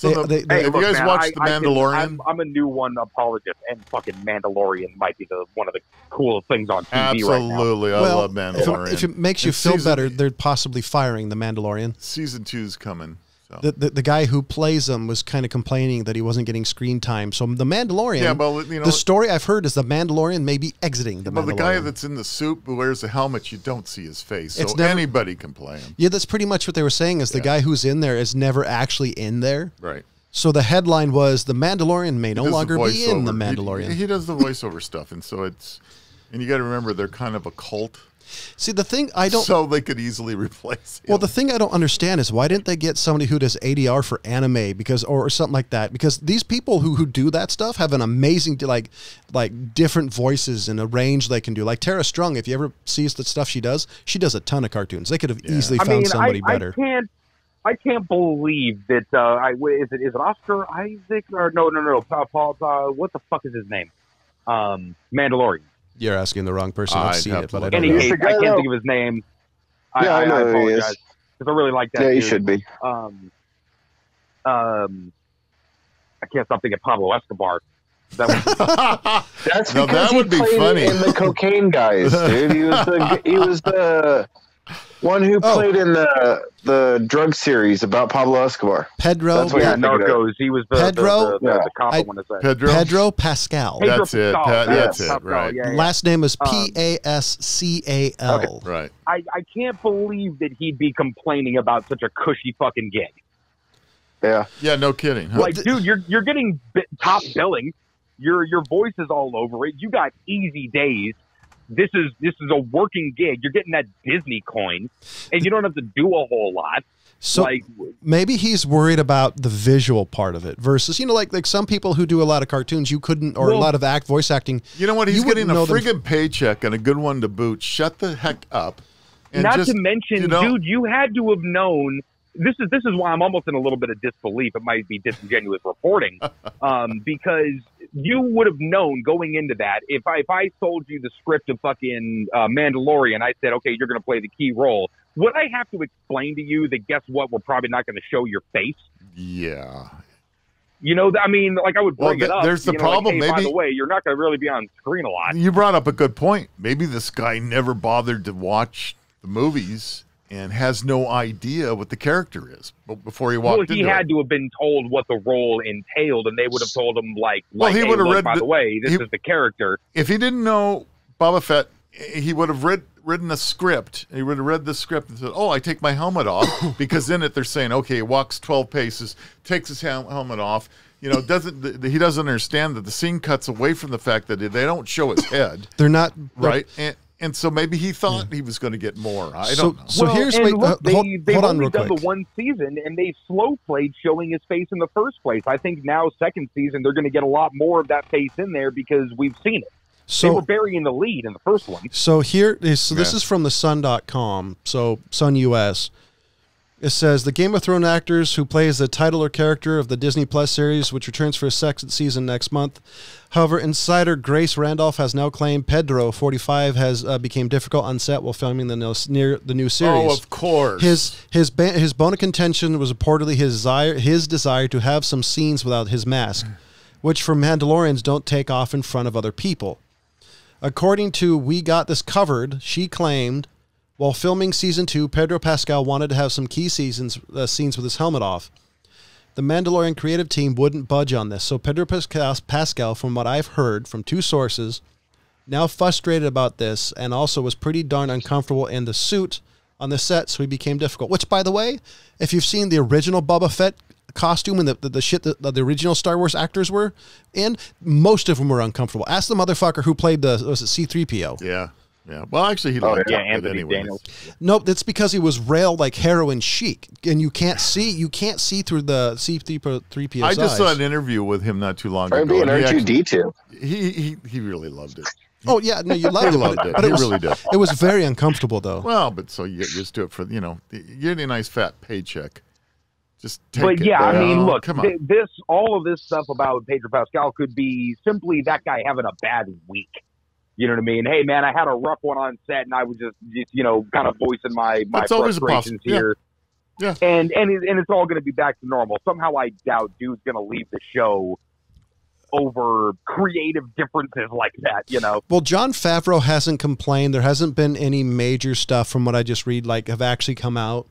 Have you guys watched The Mandalorian? I'm a new one apologist, and fucking Mandalorian might be one of the coolest things on TV right now. Absolutely, I love Mandalorian. If it makes you feel better, they're possibly firing The Mandalorian. Season 2's coming. The guy who plays him was kind of complaining that he wasn't getting screen time. So the Mandalorian, the story I've heard is the Mandalorian may be exiting the Mandalorian. Well, the guy that's in the suit who wears the helmet, you don't see his face, so anybody can play him. Yeah, that's pretty much what they were saying, is the guy who's in there is never actually in there. Right. So the headline was, the Mandalorian may no longer be in the Mandalorian. He does the voiceover stuff, and so and you got to remember, they're kind of a cult. See, the thing I don't... So they could easily replace him. Well, the thing I don't understand is, why didn't they get somebody who does ADR for anime, or something like that? Because these people who do that stuff have an amazing, like different voices and a range they can do. Like Tara Strong, if you ever see the stuff she does a ton of cartoons. They could have easily found somebody better. I can't believe that. Is it Oscar Isaac or no? Paul. What the fuck is his name? Mandalorian. You're asking the wrong person. I've seen it, but I don't know. know. I can't think of his name. Yeah, I know I who he is. apologize because I really like that. Yeah, dude. he should be. I can't stop thinking Pablo Escobar. That's because that he would be played funny. in the Cocaine Guys, dude. He was the one who played in the drug series about Pablo Escobar. Pedro. That's what yeah, Narcos. He was the cop. I want to say Pedro Pascal. That's it. That's it. Right. Yeah. Last name is Pascal. Okay. Right. I can't believe that he'd be complaining about such a cushy fucking gig. Yeah. Yeah. No kidding. Huh? Like, dude, you're getting top billing. Your voice is all over it. You got easy days. This is a working gig. You're getting that Disney coin, and you don't have to do a whole lot. So maybe he's worried about the visual part of it versus, like some people who do a lot of cartoons, you couldn't, or a lot of voice acting. You know what? He's getting a friggin' paycheck and a good one to boot. Shut the heck up. And not to mention, dude, you had to have known. This is why I'm almost in a little bit of disbelief. It might be disingenuous reporting, because you would have known going into that. If I sold you the script of fucking Mandalorian, I said, okay, you're going to play the key role. Would I have to explain to you that, guess what, we're probably not going to show your face? Yeah. I mean, like, I would bring it up. There's the problem. Like, hey, maybe, by the way, you're not going to really be on screen a lot. You brought up a good point. Maybe this guy never bothered to watch the movies and has no idea what the character is before he walked into it. Well, he had to have been told what the role entailed, and they would have told him, he would have read. By the way, this is the character. If he didn't know Boba Fett, he would have written the script. He would have read the script and said, "Oh, I take my helmet off," because in it they're saying, "Okay, he walks 12 paces, takes his helmet off." He doesn't understand that the scene cuts away from the fact that they don't show his head. They're not right. And so maybe he thought he was going to get more. I don't know. So here's they've hold on only real done quick. the one season, and they slow played showing his face in the first place. I think now, second season, they're going to get a lot more of that face in there because we've seen it. So they were burying the lead in the first one. So this is from the Sun.com, so Sun US. It says the Game of Thrones actors who plays the title or character of the Disney Plus series, which returns for a second season next month. However, insider Grace Randolph has now claimed Pedro, 45, has became difficult on set while filming the new series. Oh, of course. His bone of contention was reportedly his desire to have some scenes without his mask, which for Mandalorians don't take off in front of other people. According to We Got This Covered, she claimed, while filming season 2, Pedro Pascal wanted to have some key scenes with his helmet off. The Mandalorian creative team wouldn't budge on this, so Pedro Pascal, from what I've heard from 2 sources, now frustrated about this and also was pretty darn uncomfortable in the suit on the set, so he became difficult. Which, by the way, if you've seen the original Boba Fett costume and the shit that the original Star Wars actors were in, most of them were uncomfortable. Ask the motherfucker who played C-3PO. Yeah. Yeah. Well, actually, he liked it. Anthony anyway. Daniels. Nope, that's because he was railed like heroin chic, and you can't see through the C-3PO's I just eyes. saw an interview with him not too long ago. Probably an R2-D2. He really loved it. Oh yeah, no, you loved it. Loved it. But He really did. It was very uncomfortable though. Well, but so you get used to it for you get a nice fat paycheck. Just take But it. yeah, I mean, look, come on. all of this stuff about Pedro Pascal could be simply that guy having a bad week. You know what I mean? Hey, man, I had a rough one on set, and I was just kind of voicing my frustrations here. Yeah. And it's all going to be back to normal. Somehow I doubt dude's going to leave the show over creative differences like that, Well, Jon Favreau hasn't complained. There hasn't been any major stuff from what I just read, have actually come out.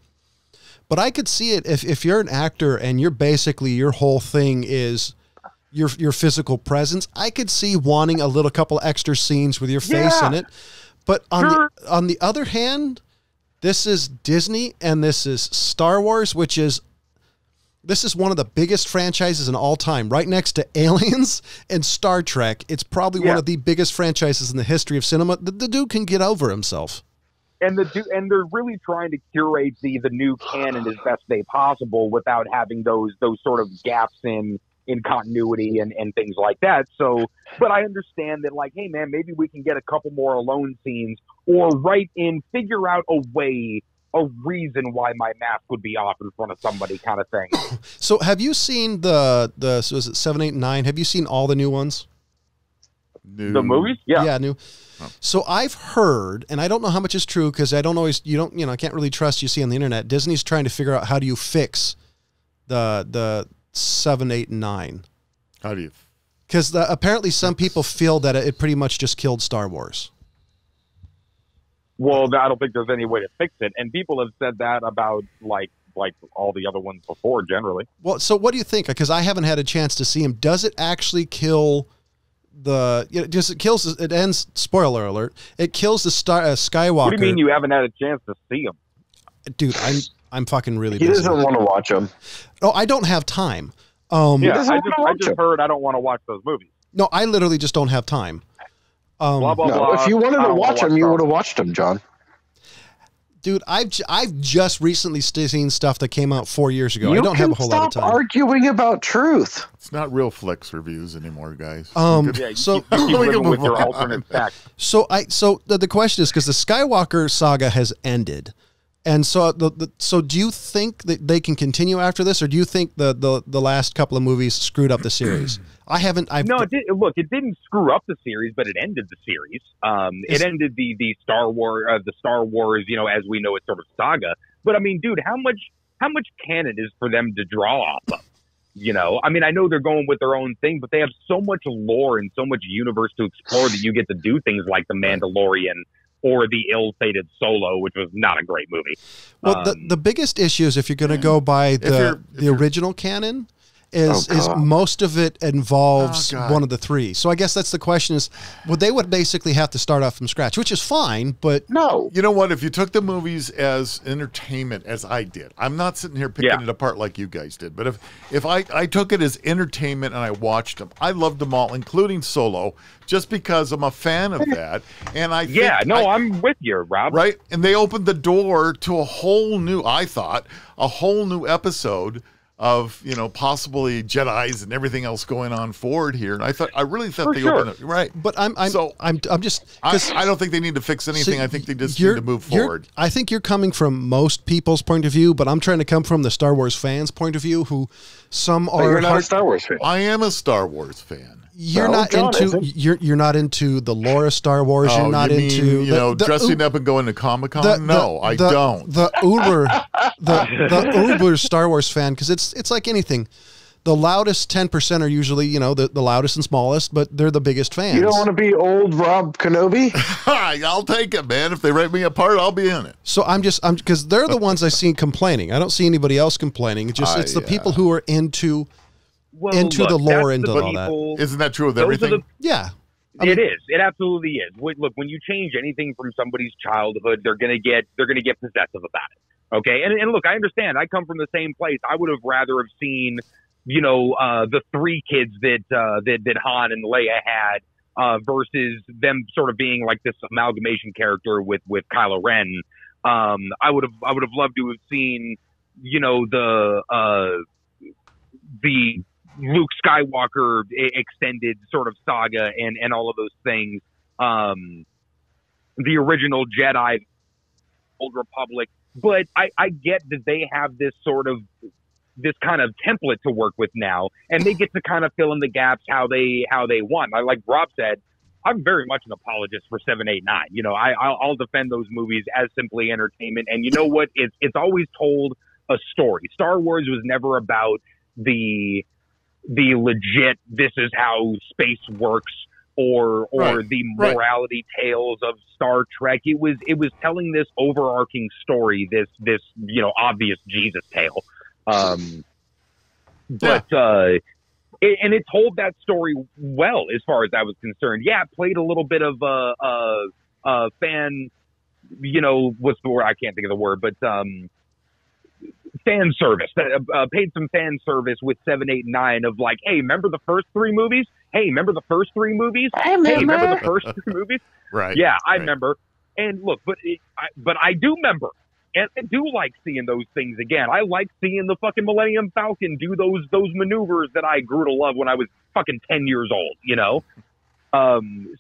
But I could see it if you're an actor and you're basically your whole thing is your physical presence. I could see wanting a little couple extra scenes with your face in it. But on the other hand, this is Disney and this is Star Wars, this is one of the biggest franchises in all time, right next to Aliens and Star Trek. It's probably one of the biggest franchises in the history of cinema. The dude can get over himself. And they're really trying to curate the new canon as best they possible without having those sort of gaps in continuity and things like that. So, but I understand that, like, hey man, maybe we can get a couple more alone scenes or figure out a reason why my mask would be off in front of somebody, kind of thing. So have you seen so is it 7, 8, and 9? Have you seen all the new ones? The movies? Yeah. Yeah, new. So I've heard, and I don't know how much is true because I can't really trust you see on the internet. Disney's trying to figure out how do you fix the 7, 8, and 9. How do you? Because apparently some people feel that it pretty much just killed Star Wars. Well, I don't think there's any way to fix it, and people have said that about like all the other ones before. Generally, well, so what do you think? Because I haven't had a chance to see him. Does it actually kill it ends? Spoiler alert! It kills the Skywalker. What do you mean you haven't had a chance to see him, dude? I'm fucking really busy. He doesn't want to watch them. Oh, I don't have time. I just heard I don't want to watch those movies. No, I literally just don't have time. Blah, blah, blah. If you wanted to watch them, you would have watched them, John. Dude, I've just recently seen stuff that came out 4 years ago. I don't have a whole lot of time. Stop arguing about truth. It's not real flicks reviews anymore, guys. So keep living with your alternate facts. So the question is, because the Skywalker saga has ended, and so so do you think that they can continue after this, or do you think the last couple of movies screwed up the series? It didn't screw up the series, but it ended the series. It ended the Star Wars, as we know it, sort of saga. But I mean, dude, how much canon is for them to draw off of? I mean, I know they're going with their own thing, but they have so much lore and so much universe to explore that you get to do things like the Mandalorian or the ill-fated Solo, which was not a great movie. Well, the biggest issue is if you're going to go by the original canon, is most of it involves one of the three. So I guess that's the question is, they would basically have to start off from scratch, which is fine, but... No. You know what? If you took the movies as entertainment, as I did, I'm not sitting here picking it apart like you guys did, but if I took it as entertainment and I watched them, I loved them all, including Solo, just because I'm a fan of that. And I'm with you, Rob. Right? And they opened the door to a whole new episode of possibly Jedis and everything else going on forward here, and I really thought they opened it right. But I'm just I don't think they need to fix anything. I think they just need to move forward. I think you're coming from most people's point of view, but I'm trying to come from the Star Wars fans' point of view. Who some are. You're not a Star Wars fan. I am a Star Wars fan. You're not into the lore of Star Wars. You're not into dressing up and going to Comic-Con. No, I don't. The uber Star Wars fan, because it's like anything. The loudest 10% are usually the loudest and smallest, but they're the biggest fans. You don't want to be old Rob Kenobi? I'll take it, man. If they write me a part, I'll be in it. So I'm because they're the ones I see complaining. I don't see anybody else complaining. It's the people who are into. The lore, into all that. Isn't that true of everything? Yeah. It is. It absolutely is. Look, when you change anything from somebody's childhood, they're gonna get possessive about it. Okay, and look, I understand. I come from the same place. I would have rather have seen, the three kids that Han and Leia had, versus them sort of being like this amalgamation character with Kylo Ren. I would have loved to have seen, the Luke Skywalker extended sort of saga and all of those things. The original Jedi, Old Republic, but I get that they have this this kind of template to work with now, and they get to kind of fill in the gaps how they want. Like Rob said, I'm very much an apologist for 7, 8, 9. I'll defend those movies as simply entertainment, and you know what? It's always told a story. Star Wars was never about the legit, this is how space works, or Right, the right. morality tales of Star Trek. It was telling this overarching story, this obvious Jesus tale. But and it told that story well, as far as I was concerned. Yeah, it played a little bit of fan, what's the word? I can't think of the word, but fan service. Paid some fan service with 7, 8, 9 of like, hey, remember the first 3 movies? Hey, remember the first 3 movies? Hey, remember the first 3 movies? Right. Yeah, I right. remember. And look, but I do remember. And I do like seeing those things again. I like seeing the fucking Millennium Falcon do those maneuvers that I grew to love when I was fucking 10 years old,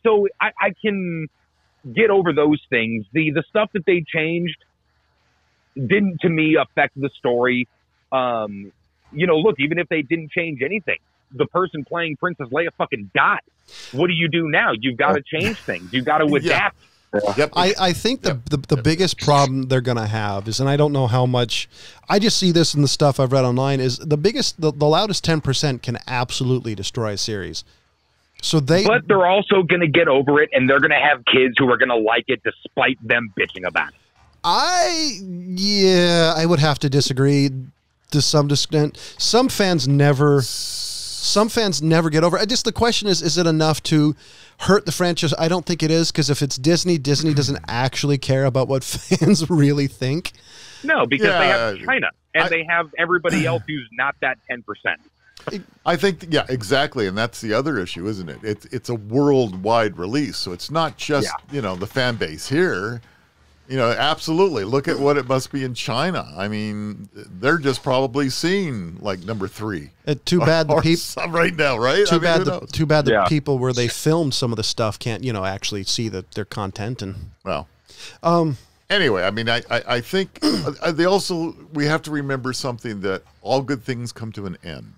So I can get over those things. The stuff that they changed didn't, to me, affect the story. Look, even if they didn't change anything, the person playing Princess Leia fucking died. What do you do now? You've got to change things. You've got to adapt. Yep. I think the biggest problem they're going to have is, and I don't know how much, I just see this in the stuff I've read online, is the loudest 10% can absolutely destroy a series. But they're also going to get over it, and they're going to have kids who are going to like it despite them bitching about it. I would have to disagree to some extent. Some fans never get over it. Just the question is it enough to hurt the franchise? I don't think it is, because if it's Disney doesn't actually care about what fans really think. No, because they have China, and they have everybody else who's not that 10%. I think, exactly, and that's the other issue, isn't it? It's a worldwide release, so it's not just the fan base here. Absolutely. Look at what it must be in China. I mean, they're just probably seeing like number 3. Too bad the people right now, right? Too bad the people where they filmed some of the stuff can't actually see their content. And well, anyway, I mean, I think we have to remember something, that all good things come to an end,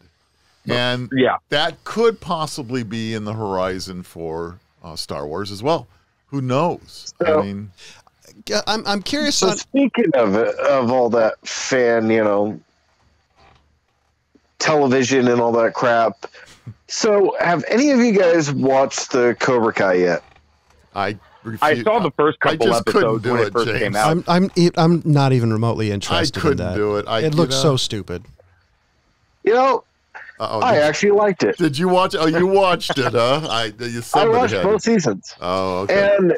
and that could possibly be in the horizon for Star Wars as well. Who knows? So, I mean. I'm curious. So speaking of all that fan, television and all that crap. So have any of you guys watched the Cobra Kai yet? I saw the first couple episodes when it first came out. I'm not even remotely interested. I couldn't in that. do it. It looks so stupid. I actually liked it. Did you watch? Oh, you watched it, huh? I watched both seasons. Oh, okay. And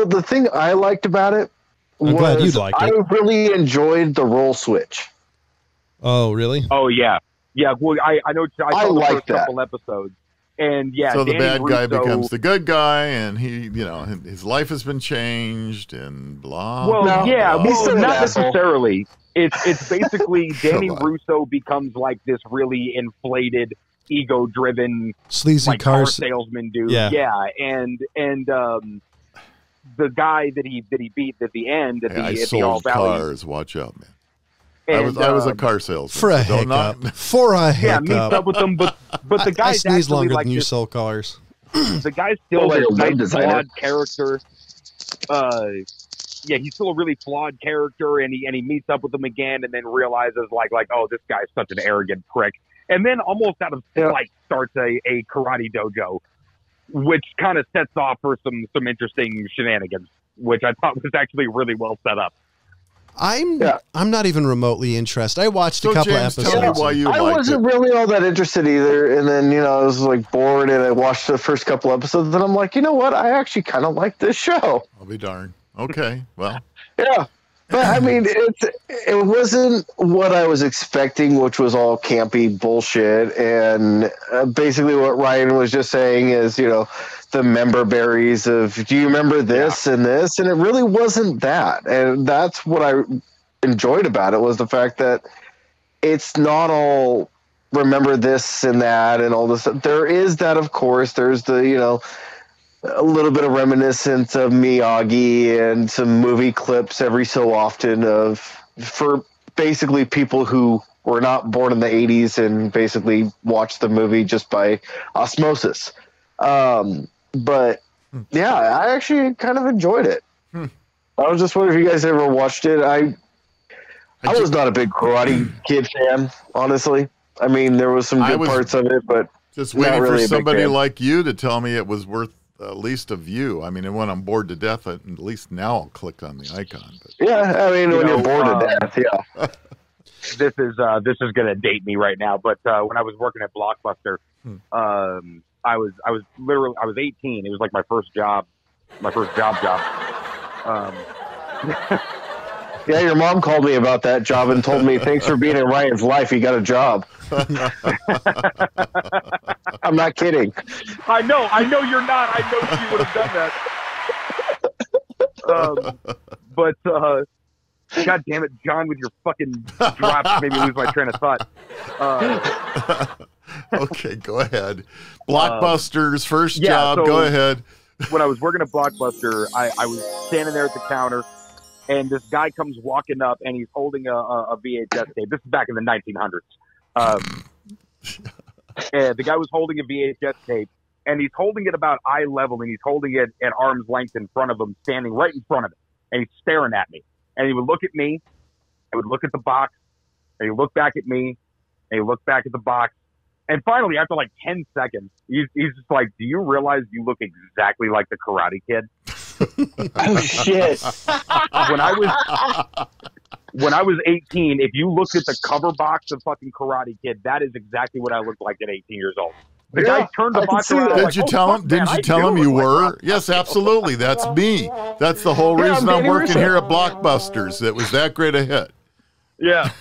the thing I liked about it was, I'm glad you liked it. I really enjoyed the role switch. Oh, really? Oh, yeah. Yeah, well, I know. I saw the first couple episodes. And so the Danny bad guy Russo becomes the good guy, and he, his life has been changed, and blah. Well, blah, blah. Well, not necessarily. It's basically Danny Russo becomes like this really inflated, ego-driven, sleazy car salesman dude. Yeah. And the guy that he beat at the end at I the sold All Valley. cars. Watch out, man. And, I was a car salesman. For a hiccup. For a hiccup. Yeah, meets up with them, but the guy's I sneeze actually longer like than you this, sell cars. The guy's still like this a web nice, designer. flawed character. He's still a really flawed character, and he meets up with them again, and then realizes like, oh, this guy's such an arrogant prick, and then almost out of spite starts a karate dojo, which kind of sets off for some interesting shenanigans, which I thought was actually really well set up. I'm not even remotely interested. I watched a couple James, episodes. tell me why you I liked wasn't really all that interested either, and then I was like bored, and I watched the first couple episodes, and I'm like, you know what? I actually kind of like this show. I'll be darned. Okay, well. Yeah, but I mean, it wasn't what I was expecting, which was all campy bullshit, and basically what Ryan was just saying is, the member berries of, do you remember this and this? And it really wasn't that. And that's what I enjoyed about it, was the fact that it's not all remember this and that and all this. There is that, of course. There's the, a little bit of reminiscence of Miyagi and some movie clips every so often for basically people who were not born in the 80s and basically watched the movie just by osmosis. But yeah, I actually kind of enjoyed it. I was just wondering if you guys ever watched it. I was not a big Karate Kid fan, honestly. I mean, there was some good parts of it, but just waiting really for somebody like you to tell me it was worth at least a view. I mean, and when I'm bored to death, at least now I'll click on the icon. But. Yeah, I mean, when you're bored to death, yeah. This is going to date me right now, but when I was working at Blockbuster, I was 18. It was like my first job. Yeah, your mom called me about that job and told me, thanks for being in Ryan's life. He got a job. I'm not kidding. I know you're not. I know she would have done that. But God damn it, John, with your fucking drops made me lose my train of thought. Okay, go ahead. Blockbuster's first job. So go ahead. When I was working at Blockbuster, I was standing there at the counter, and this guy comes walking up, and he's holding a VHS tape. This is back in the 1900s. And the guy was holding a VHS tape, and he's holding it about eye level, and he's holding it at arm's length in front of him, standing right in front of him, and he's staring at me. And he would look at me, I would look at the box, and he'd look back at me, and he'd look back at the box. And finally, after like 10 seconds, he's just like, do you realize you look exactly like the Karate Kid? Oh, shit. When I was 18, if you looked at the cover box of fucking Karate Kid, that is exactly what I looked like at 18 years old. The guy turned the box around. Didn't you tell him? Didn't you tell him you were? Yes, absolutely. That's me. That's the whole reason I'm working here at Blockbusters. That was that great a hit. Yeah.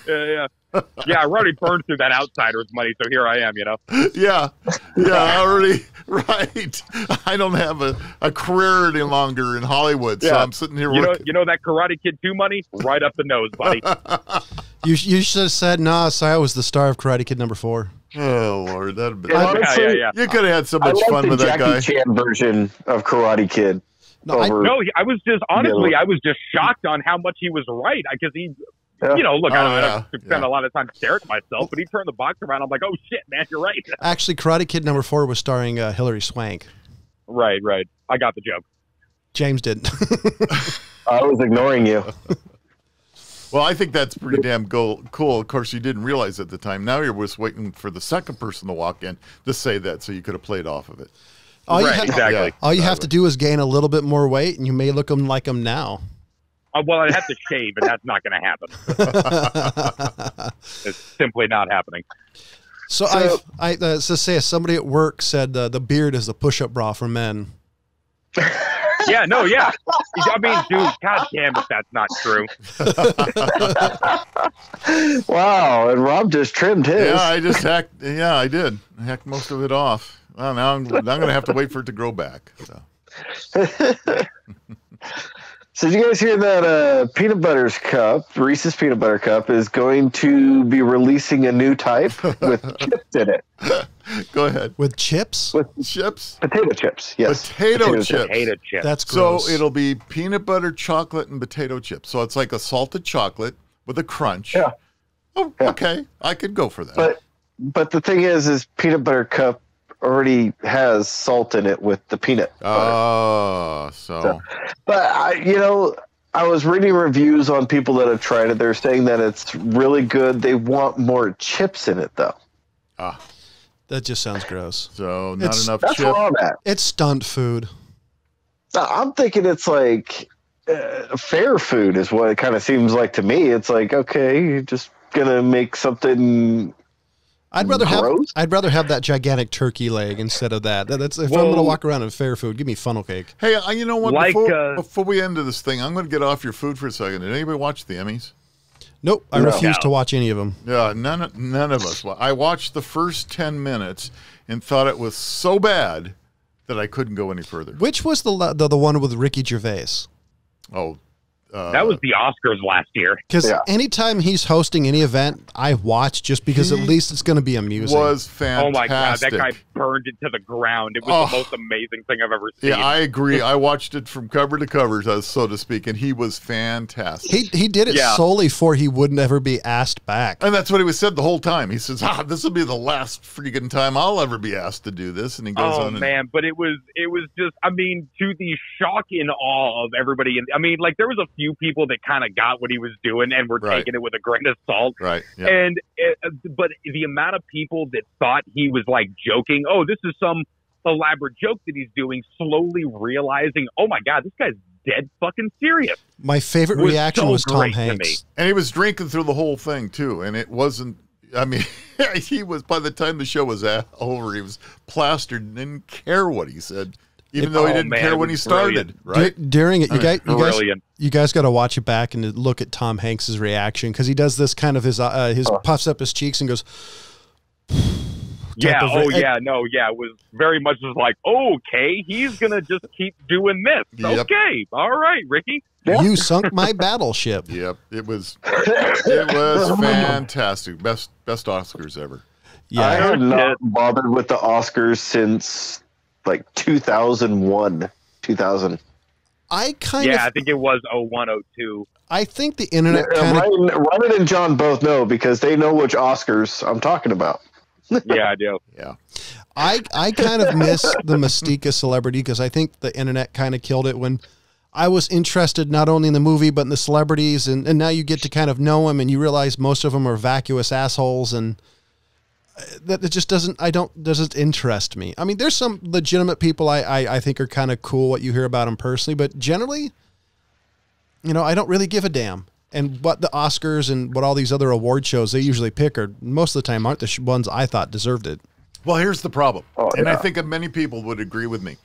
Yeah, I already burned through that Outsiders money, so here I am, you know? Yeah, already, right. I don't have a career any longer in Hollywood, so I'm sitting here working. You know that Karate Kid 2 money? Right up the nose, buddy. You should have said, nah, I was the star of Karate Kid #4. Oh, Lord. That'd have been... Yeah. You could have had so much fun with that guy. I like the Jackie Chan version of Karate Kid. No, I was just, honestly, I was just shocked on how much he was right, because he... Yeah. You know, look, I don't spend a lot of time staring at myself, but he turned the box around. I'm like, oh, shit, man, you're right. Actually, Karate Kid #4 was starring Hilary Swank. Right. I got the joke. James didn't. I was ignoring you. Well, I think that's pretty damn cool. Of course, you didn't realize at the time. Now you're just waiting for the second person to walk in to say that, so you could have played off of it. Exactly. All you have to do is gain a little bit more weight, and you may look like him now. Well, I'd have to shave, and that's not going to happen. It's simply not happening. So I say somebody at work said the beard is the push-up bra for men. Yeah. I mean, dude, god damn it, that's not true. Wow, and Rob just trimmed his. Yeah, I just hacked. Yeah, I did. I hacked most of it off. Well, now I'm going to have to wait for it to grow back. So. So did you guys hear that Peanut Butter's Cup, Reese's Peanut Butter Cup, is going to be releasing a new type with chips in it? Go ahead. With chips? With chips? Potato chips, yes. Potato chips. Potato chips. That's gross. So it'll be peanut butter, chocolate, and potato chips. So it's like a salted chocolate with a crunch. Yeah. Oh, yeah. Okay. I could go for that. But the thing is Peanut Butter Cup already has salt in it with the peanut butter. Oh, so. But I was reading reviews on people that have tried it. They're saying that it's really good. They want more chips in it, though. That just sounds gross. So not enough that's chips. Where I'm at. It's stunt food. I'm thinking it's like fair food is what it kind of seems like to me. It's like, okay, you're just gonna make something. I'd rather have that gigantic turkey leg instead of that. If I'm going to walk around in fair food, give me funnel cake. Hey, you know what? Before we end this thing, I'm going to get off your food for a second. Did anybody watch the Emmys? Nope, I refuse to watch any of them. Yeah, none of us. I watched the first 10 minutes and thought it was so bad that I couldn't go any further. Which was the one with Ricky Gervais? Oh. That was the Oscars last year. Because anytime he's hosting any event, I watch just because at least it's going to be amusing. Was fantastic. Oh my God, that guy burned it to the ground. It was the most amazing thing I've ever seen. Yeah, I agree. I watched it from cover to cover, so to speak, and he was fantastic. He did it solely for he would never be asked back. And that's what he said the whole time. He says, this will be the last freaking time I'll ever be asked to do this. And he goes on. Oh, man, but it was just, I mean, to the shock and awe of everybody. I mean, like, there was a few people that kind of got what he was doing and were taking it with a grain of salt. Right. Yeah. And but the amount of people that thought he was like joking, oh, this is some elaborate joke that he's doing, slowly realizing, oh my God, this guy's dead fucking serious. My favorite reaction was Tom Hanks. And he was drinking through the whole thing too. And it wasn't, I mean, he was, by the time the show was over, he was plastered and didn't care what he said. Even though he didn't care when he started, right? During it, you guys got to watch it back and look at Tom Hanks's reaction, because he does this kind of his puffs up his cheeks and goes, yeah, it was very much just like, okay, he's gonna just keep doing this. Yep. Okay, all right, Ricky. You sunk my battleship. Yep, it was fantastic. Best Oscars ever. Yeah, I have not bothered with the Oscars since like 2001, 2000. I think it was 01, 02. I think the internet Ryan and John both know, because they know which Oscars I'm talking about. Yeah, I do. Yeah. I kind of miss the mystique of celebrity, because I think the internet kind of killed it when I was interested not only in the movie but in the celebrities, and now you get to kind of know them and you realize most of them are vacuous assholes, and that it just doesn't interest me. I mean, there's some legitimate people I think are kind of cool what you hear about them personally, but generally, you know, I don't really give a damn. And what the Oscars and what all these other award shows they usually pick are most of the time aren't the ones I thought deserved it. Well, here's the problem. And I think many people would agree with me.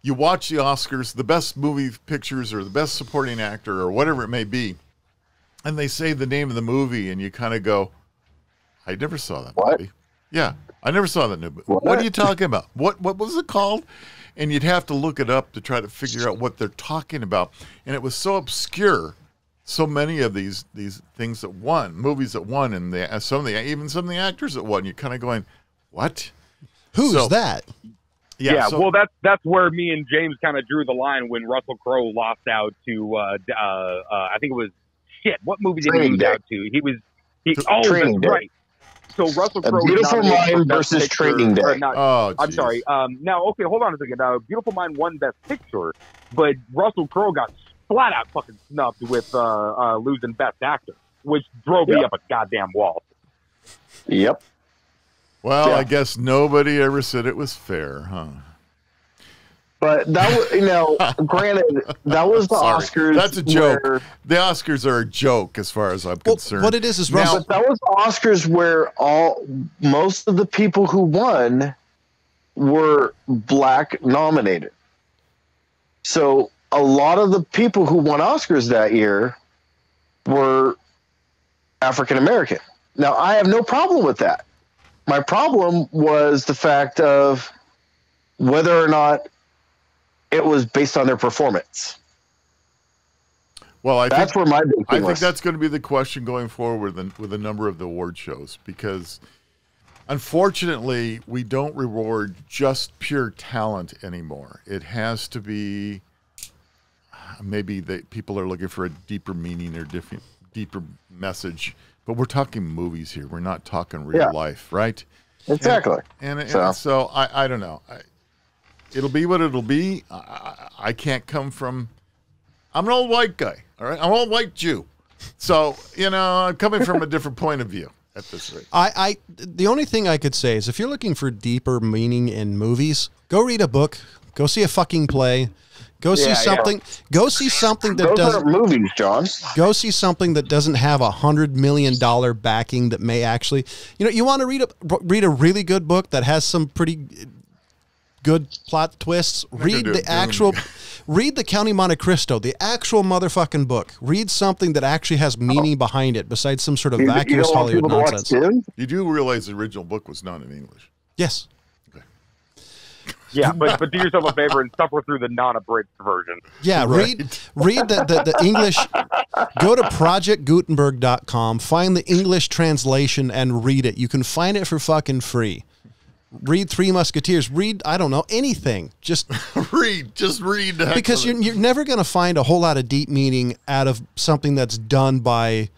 You watch the Oscars, the best movie pictures or the best supporting actor or whatever it may be, and they say the name of the movie and you kind of go, I never saw that movie. Yeah, I never saw that movie. What are you talking about? What was it called? And you'd have to look it up to try to figure out what they're talking about. And it was so obscure. So many of these things that won, movies that won, and even some of the actors that won, you're kind of going, what? Who's that? Yeah, well, that's where me and James kind of drew the line when Russell Crowe lost out to, I think it was, what movie did he lose out to? Training Day. Right. So Russell Crowe. Beautiful Mind versus Training Day. I'm sorry. Now, okay, hold on a second. Now, Beautiful Mind won Best Picture, but Russell Crowe got flat out fucking snubbed with losing Best Actor, which drove me up a goddamn wall. Yep. Well, I guess nobody ever said it was fair, huh? But that was, granted, that was the Oscars. That's a joke. The Oscars are a joke as far as I'm concerned. What it is now, but that was the Oscars where most of the people who won were black nominated. So a lot of the people who won Oscars that year were African American. Now, I have no problem with that. My problem was the fact of whether or not it was based on their performance. Well, I think was. That's going to be the question going forward with a number of the award shows, because unfortunately we don't reward just pure talent anymore. It has to be maybe that people are looking for a deeper meaning or deeper message. But we're talking movies here. We're not talking real life, right? Exactly. And so I don't know. It'll be what it'll be. I can't come from. I'm an old white guy. All right, I'm an old white Jew. So I'm coming from a different point of view at this rate. The only thing I could say is if you're looking for deeper meaning in movies, go read a book. Go see a fucking play. Go see something. Yeah. Go see something that doesn't. Those aren't movies, John. Go see something that doesn't have $100 million backing that may actually. You want to read a really good book that has some pretty good plot twists. Read the County Monte Cristo, the actual motherfucking book. Read something that actually has meaning behind it, besides some sort of vacuous Hollywood nonsense. You do realize the original book was not in English. Yes. Yeah, but do yourself a favor and suffer through the non-abridged version. Yeah, read the English. Go to projectgutenberg.com, find the English translation, and read it. You can find it for fucking free. Read Three Musketeers. Read, I don't know, anything. Just read. Because you're never going to find a whole lot of deep meaning out of something that's done by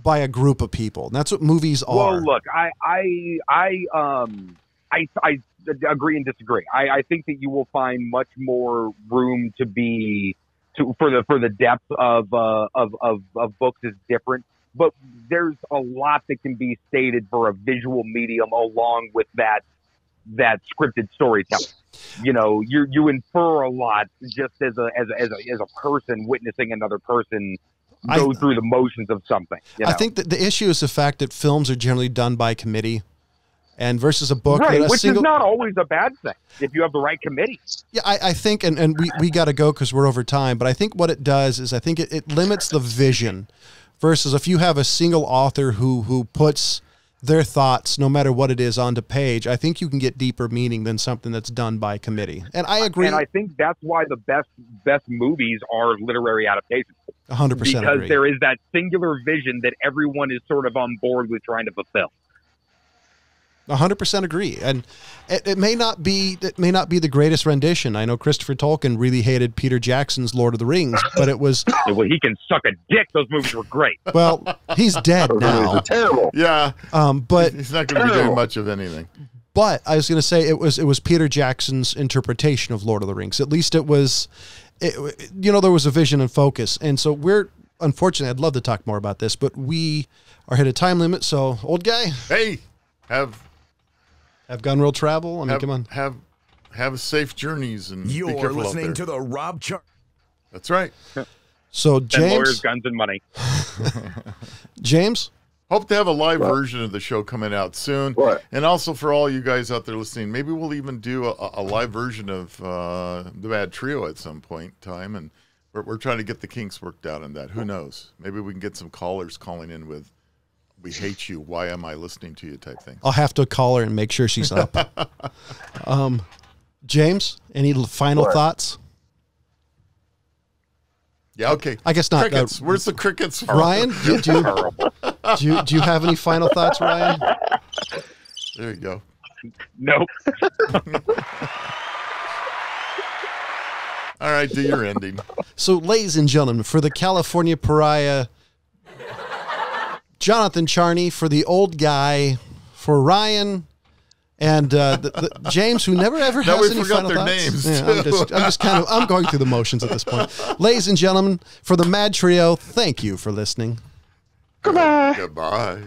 a group of people. And that's what movies are. Well, look, I agree and disagree. I think that you will find much more room for the depth of books is different, but there's a lot that can be stated for a visual medium along with that that scripted storytelling. You know, you infer a lot just as a person witnessing another person go through the motions of something. You know? I think that the issue is the fact that films are generally done by committee, and versus a book, right? Which is not always a bad thing if you have the right committee. Yeah, I think, and we got to go because we're over time. But I think what it does is I think it limits the vision, versus if you have a single author who puts their thoughts, no matter what it is, onto page, I think you can get deeper meaning than something that's done by committee. And I agree. And I think that's why the best movies are literary adaptations. 100% because agree. there is that singular vision that everyone is sort of on board with trying to fulfill. 100% agree. And it may not be the greatest rendition. I know Christopher Tolkien really hated Peter Jackson's Lord of the Rings, but it was well, he can suck a dick. Those movies were great. Well, he's dead now. Terrible. Yeah. But he's not going to be doing much of anything. But I was going to say it was Peter Jackson's interpretation of Lord of the Rings. At least it was, there was a vision and focus. And so unfortunately, I'd love to talk more about this, but we are hit a time limit. So, old guy. Hey, have Gunroll travel. I mean, come on. Have safe journeys and be You're careful listening out to there. the Rob Char. That's right. So And James, lawyers, guns, and money. James, hope to have a live version of the show coming out soon. What? And also for all you guys out there listening, maybe we'll even do a live version of the MadTrio at some point in time. And we're trying to get the kinks worked out on that. Who knows? Maybe we can get some callers calling in with, "We hate you. Why am I listening to you?" type thing. I'll have to call her and make sure she's up. James, any final thoughts? Yeah, okay. I guess not. Crickets. Where's the crickets? Ryan, do you have any final thoughts, Ryan? There you go. Nope. All right, do your ending. So, ladies and gentlemen, for the California Pariah, Jonathan Charney, for the old guy, for Ryan, and the James, who never ever Now has we any forgot final their thoughts. names, Yeah, I'm just I'm going through the motions at this point. Ladies and gentlemen, for the MadTrio, thank you for listening. Goodbye. Goodbye.